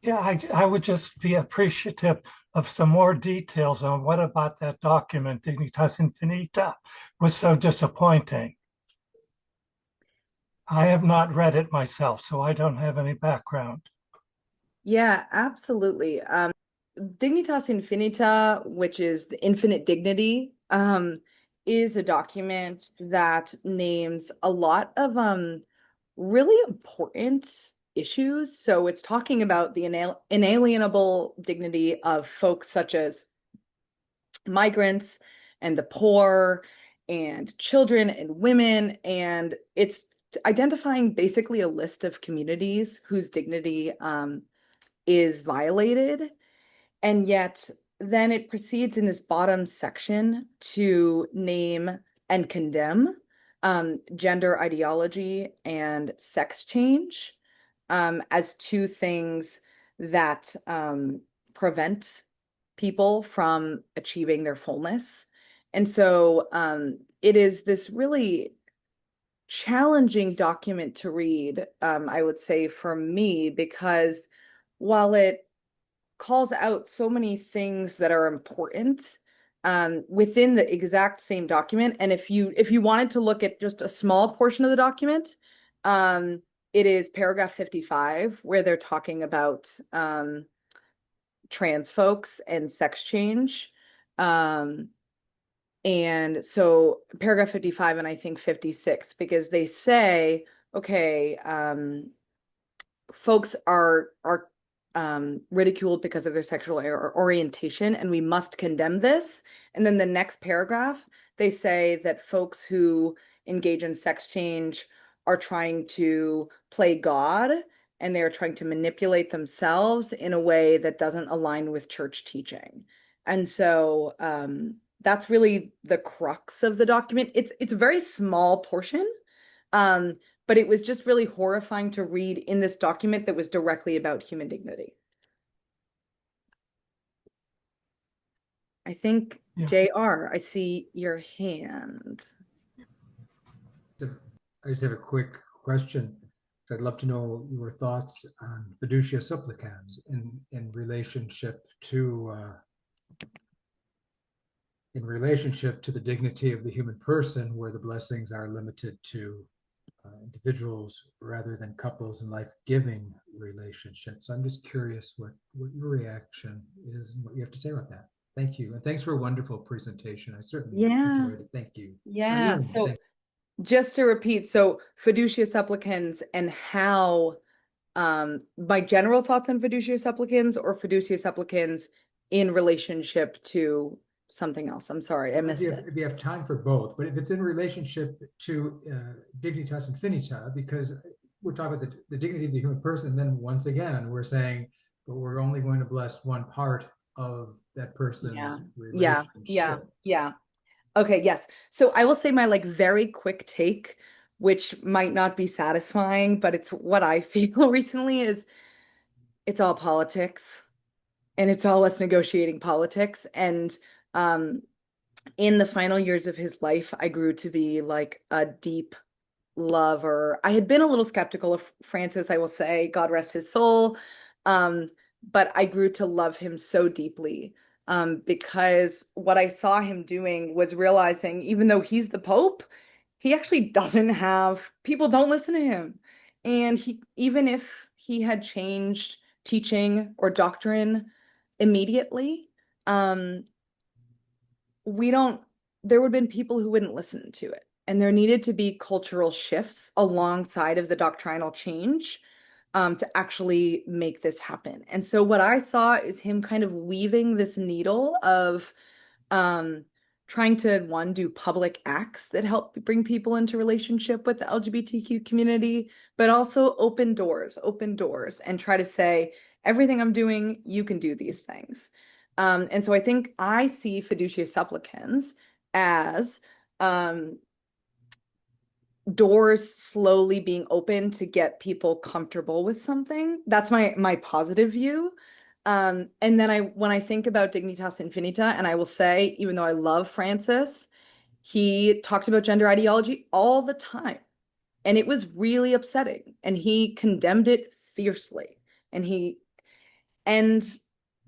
Yeah, I would just be appreciative of some more details on what about that document, Dignitas Infinita, was so disappointing. I have not read it myself, so I don't have any background. Yeah, absolutely. Dignitas Infinita, which is the infinite dignity, is a document that names a lot of really important issues. So it's talking about the inalienable dignity of folks such as migrants and the poor and children and women. And it's identifying basically a list of communities whose dignity is violated. And yet, then it proceeds in this bottom section to name and condemn gender ideology and sex change as two things that prevent people from achieving their fullness. And so it is this really challenging document to read, I would say, for me, because while it calls out so many things that are important within the exact same document. And if you wanted to look at just a small portion of the document, it is paragraph 55, where they're talking about trans folks and sex change. And so paragraph 55 and I think 56, because they say, okay, folks are ridiculed because of their sexual orientation, and we must condemn this. And then the next paragraph, they say that folks who engage in sex change are trying to play God, and they are trying to manipulate themselves in a way that doesn't align with church teaching. And so that's really the crux of the document. It's a very small portion. But it was just really horrifying to read in this document that was directly about human dignity. I think, Yeah. JR, I see your hand. I just have a quick question. I'd love to know your thoughts on fiducia supplicans in relationship to the dignity of the human person, where the blessings are limited to individuals rather than couples and life-giving relationships. I'm just curious what your reaction is and what you have to say about that. Thank you. And thanks for a wonderful presentation. I certainly enjoyed it. Thank you. Yeah. So just to repeat, so fiducia supplicans and how my general thoughts on fiducia supplicans or fiducia supplicans in relationship to something else. I'm sorry, I missed it. If you have time for both, but if it's in relationship to Dignitas Infinita, because we're talking about the dignity of the human person, and then once again, we're saying, but we're only going to bless one part of that person's relationship. Yeah. Okay, yes. So I will say my very quick take, which might not be satisfying, but it's what I feel recently, is it's all politics and it's all us negotiating politics. And in the final years of his life, I grew to be a deep lover. I had been a little skeptical of Francis, I will say, God rest his soul. Um, but I grew to love him so deeply, because what I saw him doing was realizing, even though he's the Pope, he actually doesn't have, people don't listen to him. And he, even if he had changed teaching or doctrine immediately, um, we don't, there would have been people who wouldn't listen to it. And there needed to be cultural shifts alongside of the doctrinal change, to actually make this happen. And so what I saw is him kind of weaving this needle of, um, trying to, one, do public acts that help bring people into relationship with the LGBTQ community, but also open doors, and try to say, everything I'm doing, you can do these things. And so I think I see fiducia supplicans as, doors slowly being open to get people comfortable with something. That's my positive view. And then when I think about Dignitas Infinita, and I will say, even though I love Francis, he talked about gender ideology all the time. And it was really upsetting. And he condemned it fiercely. And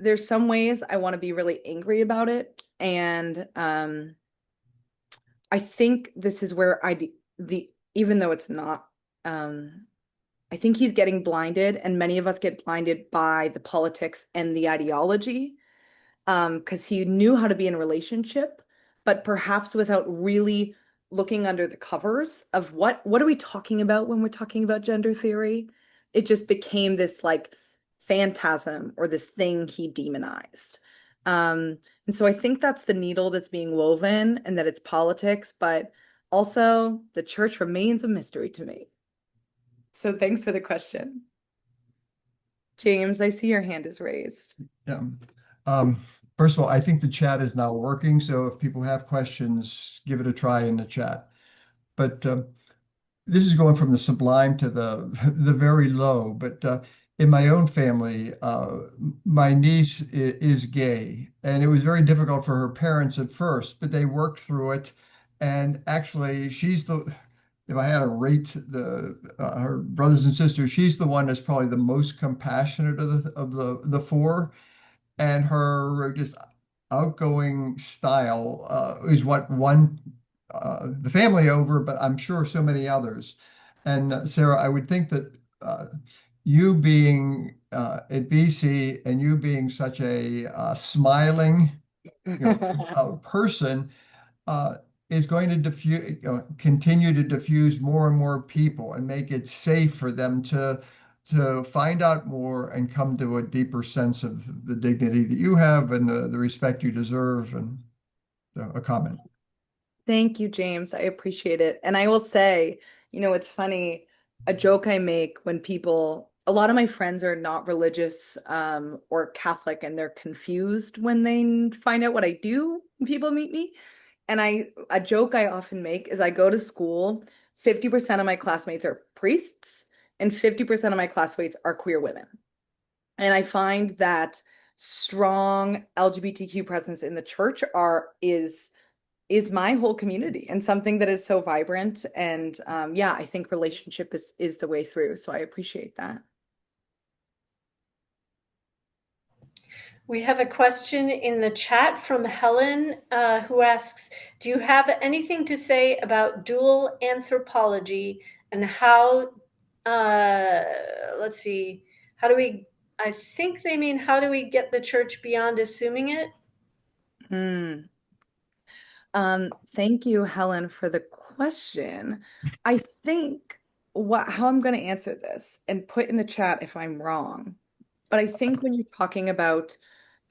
there's some ways I want to be really angry about it. And I think this is where even though it's not, I think he's getting blinded, and many of us get blinded by the politics and the ideology, because he knew how to be in a relationship, but perhaps without really looking under the covers of what are we talking about when we're talking about gender theory. It just became this like phantasm, or this thing he demonized. And so I think that's the needle that's being woven, and that it's politics, but also the church remains a mystery to me. So thanks for the question. James, I see your hand is raised. Yeah. First of all, I think the chat is now working, so if people have questions, give it a try in the chat. But this is going from the sublime to the the very low. But in my own family, my niece is gay, and it was very difficult for her parents at first, but they worked through it. And actually, she's the, if I had to rate her brothers and sisters, she's the one that's probably the most compassionate of the four, and her just outgoing style is what won the family over, but I'm sure so many others. And Sarah, I would think that you being at BC, and you being such a smiling, person, uh, is going to continue to diffuse more and more people, and make it safe for them to find out more and come to a deeper sense of the dignity that you have, and the respect you deserve. And a comment. Thank you, James. I appreciate it. And I will say, it's funny, a joke I make when a lot of my friends are not religious, or Catholic, and they're confused when they find out what I do when people meet me. And a joke I often make is, I go to school, 50% of my classmates are priests, and 50% of my classmates are queer women. And I find that strong LGBTQ presence in the church is my whole community, and something that is so vibrant. And yeah, I think relationship is the way through. So I appreciate that. We have a question in the chat from Helen, who asks, do you have anything to say about dual anthropology, and how, let's see, I think they mean, how do we get the church beyond assuming it? Thank you, Helen, for the question. I think how I'm going to answer this, and put in the chat if I'm wrong, but I think when you're talking about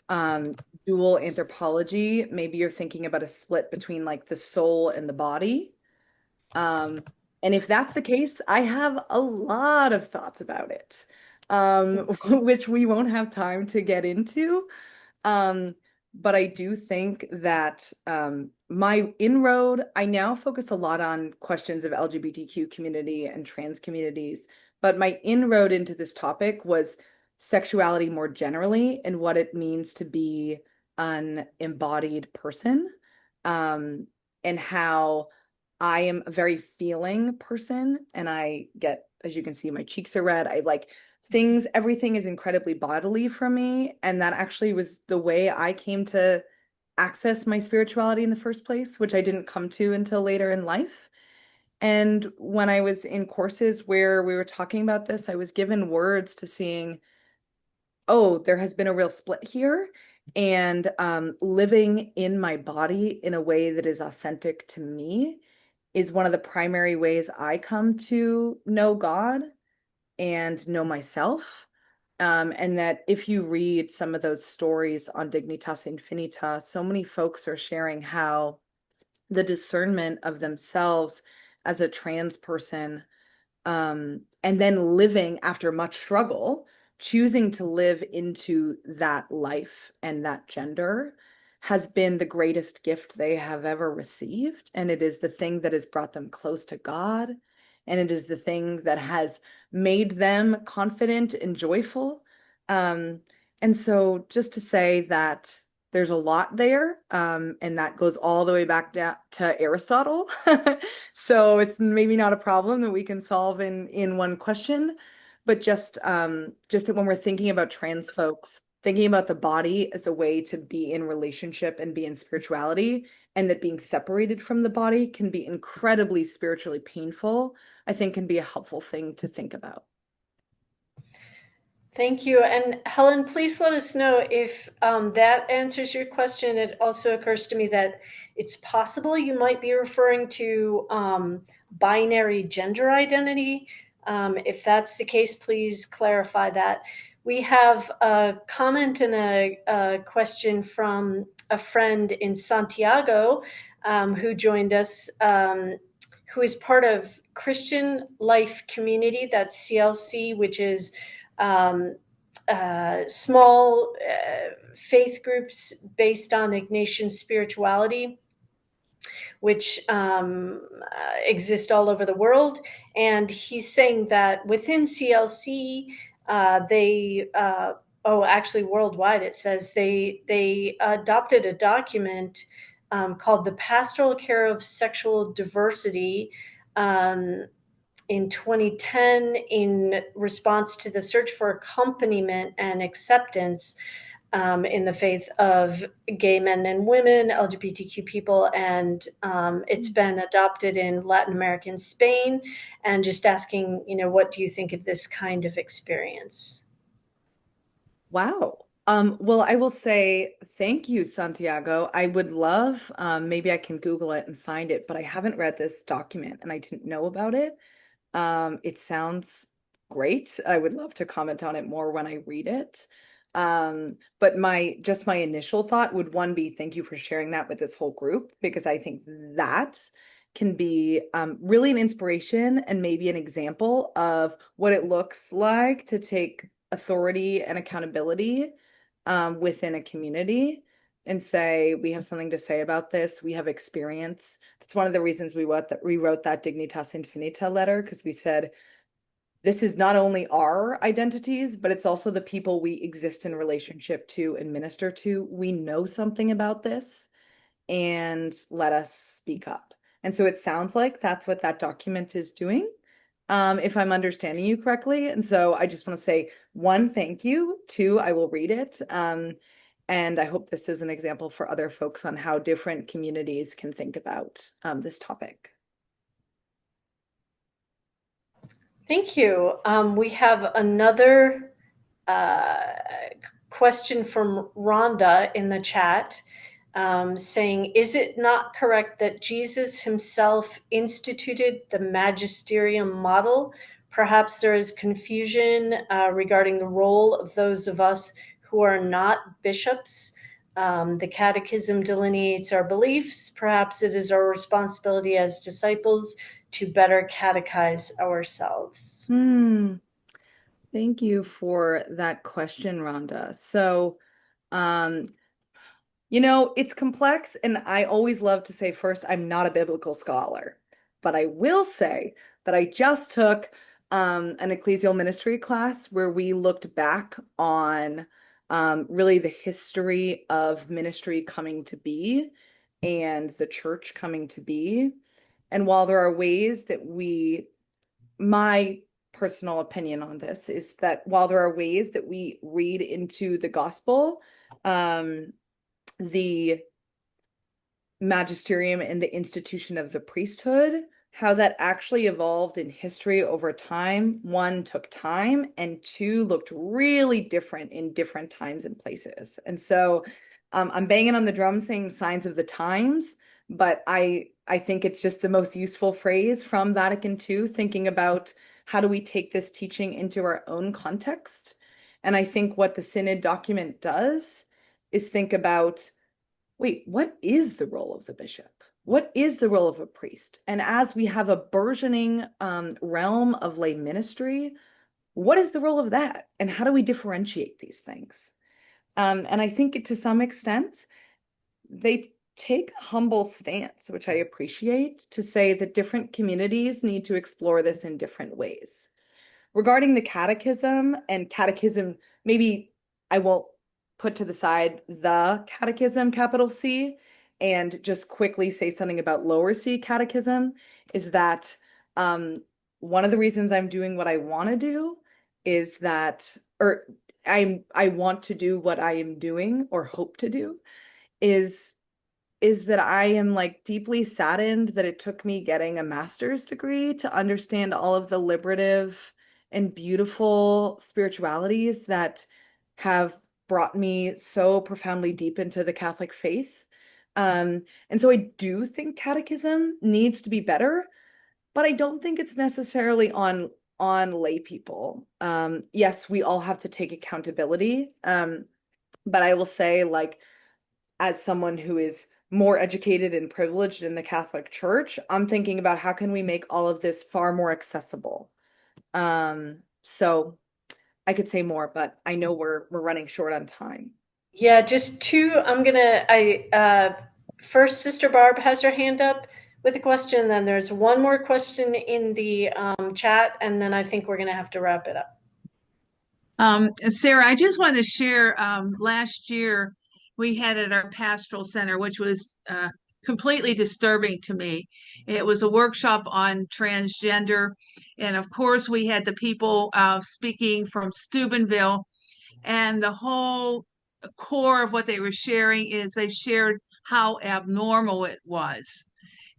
um, dual anthropology, maybe you're thinking about a split between like the soul and the body. Um, and if that's the case, I have a lot of thoughts about it, which we won't have time to get into. Um, but I do think that my inroad, I now focus a lot on questions of LGBTQ community and trans communities, but my inroad into this topic was sexuality more generally, and what it means to be an embodied person, and how I am a very feeling person, and I get, as you can see, my cheeks are red. I like things, everything is incredibly bodily for me. And that actually was the way I came to access my spirituality in the first place, which I didn't come to until later in life. And when I was in courses where we were talking about this, I was given words to seeing, oh, there has been a real split here. And living in my body in a way that is authentic to me is one of the primary ways I come to know God and know myself. And that if you read some of those stories on Dignitas Infinita, so many folks are sharing how the discernment of themselves as a trans person, and then living after much struggle, choosing to live into that life and that gender has been the greatest gift they have ever received. And it is the thing that has brought them close to God. And it is the thing that has made them confident and joyful. And so just to say that there's a lot there, and that goes all the way back down to Aristotle. So it's maybe not a problem that we can solve in one question, but just that when we're thinking about trans folks, thinking about the body as a way to be in relationship and be in spirituality, and that being separated from the body can be incredibly spiritually painful, I think can be a helpful thing to think about. Thank you. And Helen, please let us know if that answers your question. It also occurs to me that it's possible you might be referring to binary gender identity. If that's the case, please clarify that. We have a comment and a question from a friend in Santiago who joined us, who is part of Christian Life Community, that's CLC, which is small faith groups based on Ignatian spirituality, which exist all over the world. And he's saying that within CLC, actually worldwide, it says they adopted a document called the Pastoral Care of Sexual Diversity, in 2010 in response to the search for accompaniment and acceptance in the faith of gay men and women, LGBTQ people, and it's been adopted in Latin America and Spain. And just asking, what do you think of this kind of experience? Wow. Well, I will say thank you, Santiago. I would love, maybe I can Google it and find it, but I haven't read this document and I didn't know about it. It sounds great. I would love to comment on it more when I read it. But my initial thought would, one, be thank you for sharing that with this whole group, because I think that can be really an inspiration and maybe an example of what it looks like to take authority and accountability within a community and say, we have something to say about this. We have experience. That's one of the reasons we wrote that Dignitas Infinita letter, because we said, this is not only our identities, but it's also the people we exist in relationship to and minister to. We know something about this, and let us speak up. And so it sounds like that's what that document is doing, if I'm understanding you correctly. And so I just want to say, one, thank you. Two, I will read it. And I hope this is an example for other folks on how different communities can think about this topic. Thank you. We have another question from Rhonda in the chat, saying, is it not correct that Jesus himself instituted the magisterium model? Perhaps there is confusion regarding the role of those of us who are not bishops. The Catechism delineates our beliefs. Perhaps it is our responsibility as disciples to better catechize ourselves. Thank you for that question, Rhonda. So, it's complex, and I always love to say first, I'm not a biblical scholar, but I will say that I just took an ecclesial ministry class where we looked back on really the history of ministry coming to be and the church coming to be. And while there are ways that my personal opinion on this is that while there are ways that we read into the gospel, the magisterium and the institution of the priesthood, how that actually evolved in history over time. One, took time, and two, looked really different in different times and places. And so I'm banging on the drum saying signs of the times, but I think it's just the most useful phrase from Vatican II, thinking about how do we take this teaching into our own context. And I think what the Synod document does is think about, wait, what is the role of the bishop? What is the role of a priest? And as we have a burgeoning realm of lay ministry, what is the role of that? And how do we differentiate these things? And I think to some extent, they take a humble stance, which I appreciate, to say that different communities need to explore this in different ways. Regarding the catechism, maybe I won't put to the side the catechism, capital C, and just quickly say something about lower C catechism, is that one of the reasons I'm doing what I want to do is that, or I want to do what I am doing or hope to do, is that I am like deeply saddened that it took me getting a master's degree to understand all of the liberative and beautiful spiritualities that have brought me so profoundly deep into the Catholic faith. And so I do think catechism needs to be better, but I don't think it's necessarily on lay people. Yes, we all have to take accountability. But I will say, like, as someone who is more educated and privileged in the Catholic Church, I'm thinking about how can we make all of this far more accessible. So I could say more, but I know we're running short on time. Yeah, just two. First, Sister Barb has her hand up with a question. Then there's one more question in the chat, and then I think we're gonna have to wrap it up. Sarah, I just wanted to share, last year we had at our pastoral center, which was completely disturbing to me. It was a workshop on transgender. And of course, we had the people speaking from Steubenville, and the whole core of what they were sharing is they shared how abnormal it was.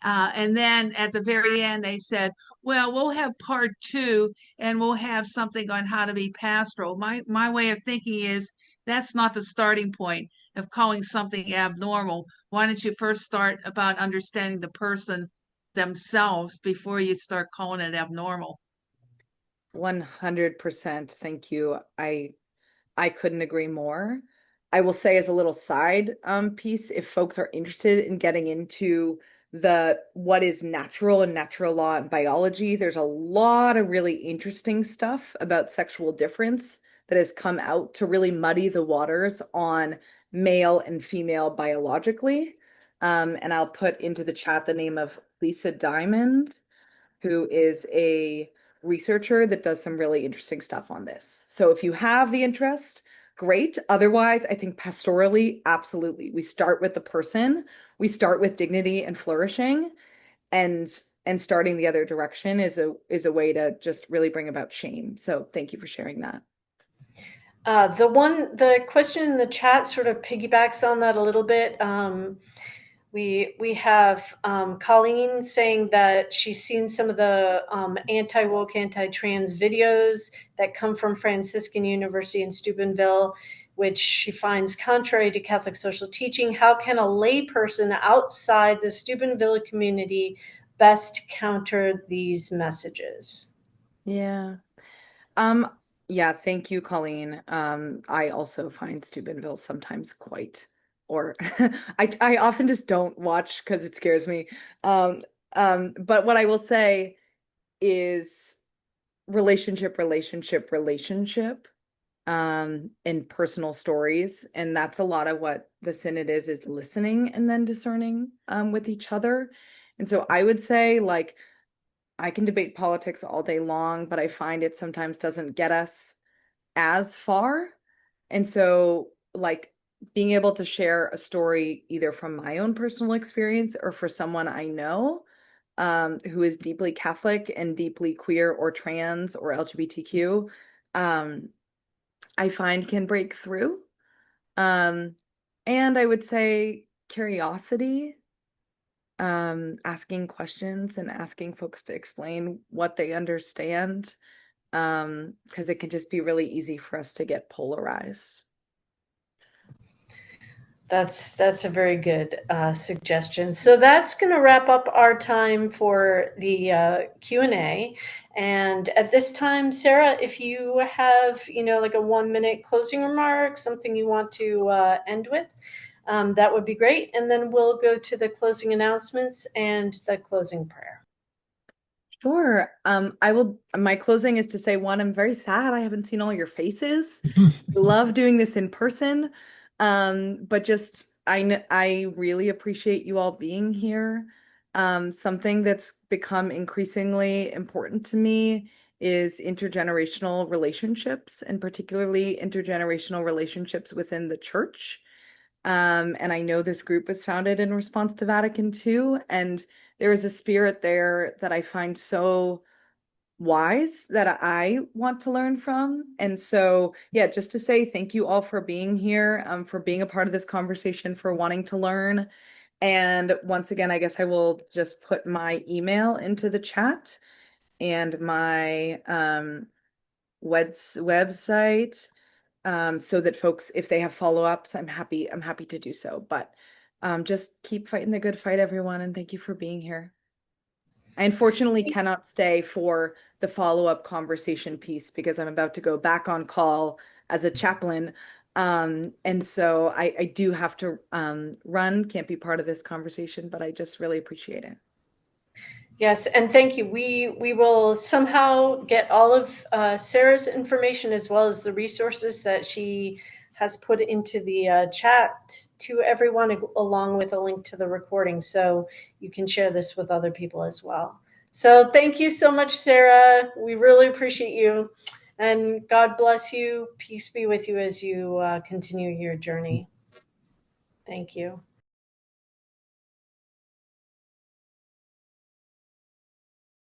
And then at the very end, they said, well, we'll have part 2 and we'll have something on how to be pastoral. My way of thinking is that's not the starting point of calling something abnormal. Why don't you first start about understanding the person themselves before you start calling it abnormal? 100%. Thank you. I couldn't agree more. I will say, as a little side piece, if folks are interested in getting into what is natural and natural law and biology, there's a lot of really interesting stuff about sexual difference that has come out to really muddy the waters on male and female biologically. And I'll put into the chat the name of Lisa Diamond, who is a researcher that does some really interesting stuff on this. So if you have the interest, great. Otherwise, I think pastorally, absolutely. We start with the person, we start with dignity and flourishing, and starting the other direction is a way to just really bring about change. So thank you for sharing that. The question in the chat sort of piggybacks on that a little bit. We have Colleen saying that she's seen some of the anti-woke, anti-trans videos that come from Franciscan University in Steubenville, which she finds contrary to Catholic social teaching. How can a layperson outside the Steubenville community best counter these messages? Yeah. Yeah, thank you, Colleen. I also find Steubenville sometimes or I often just don't watch because it scares me. But what I will say is relationship, in personal stories. And that's a lot of what the Synod is listening and then discerning with each other. And so I would say, like, I can debate politics all day long, but I find it sometimes doesn't get us as far. And so, like, being able to share a story either from my own personal experience or for someone I know, who is deeply Catholic and deeply queer or trans or LGBTQ, I find can break through. And I would say curiosity, asking questions and asking folks to explain what they understand, because it can just be really easy for us to get polarized. That's a very good suggestion. So that's going to wrap up our time for the Q&A. And at this time, Sarah, if you have, like a 1-minute closing remark, something you want to end with, that would be great. And then we'll go to the closing announcements and the closing prayer. Sure. My closing is to say, one, I'm very sad I haven't seen all your faces. Love doing this in person. But just I really appreciate you all being here. Something that's become increasingly important to me is intergenerational relationships, and particularly intergenerational relationships within the church. And I know this group was founded in response to Vatican II, and there is a spirit there that I find so wise that I want to learn from. And so, yeah, just to say thank you all for being here, for being a part of this conversation, for wanting to learn. And once again, I guess I will just put my email into the chat and my website, so that folks, if they have follow-ups, I'm happy to do so. But just keep fighting the good fight, everyone, and thank you for being here. I unfortunately cannot stay for the follow-up conversation piece because I'm about to go back on call as a chaplain. And so I do have to run, can't be part of this conversation, but I just really appreciate it. Yes, and thank you. We will somehow get all of Sarah's information as well as the resources that she has put into the chat to everyone, along with a link to the recording, so you can share this with other people as well. So thank you so much, Sarah. We really appreciate you, and God bless you. Peace be with you as you continue your journey. Thank you.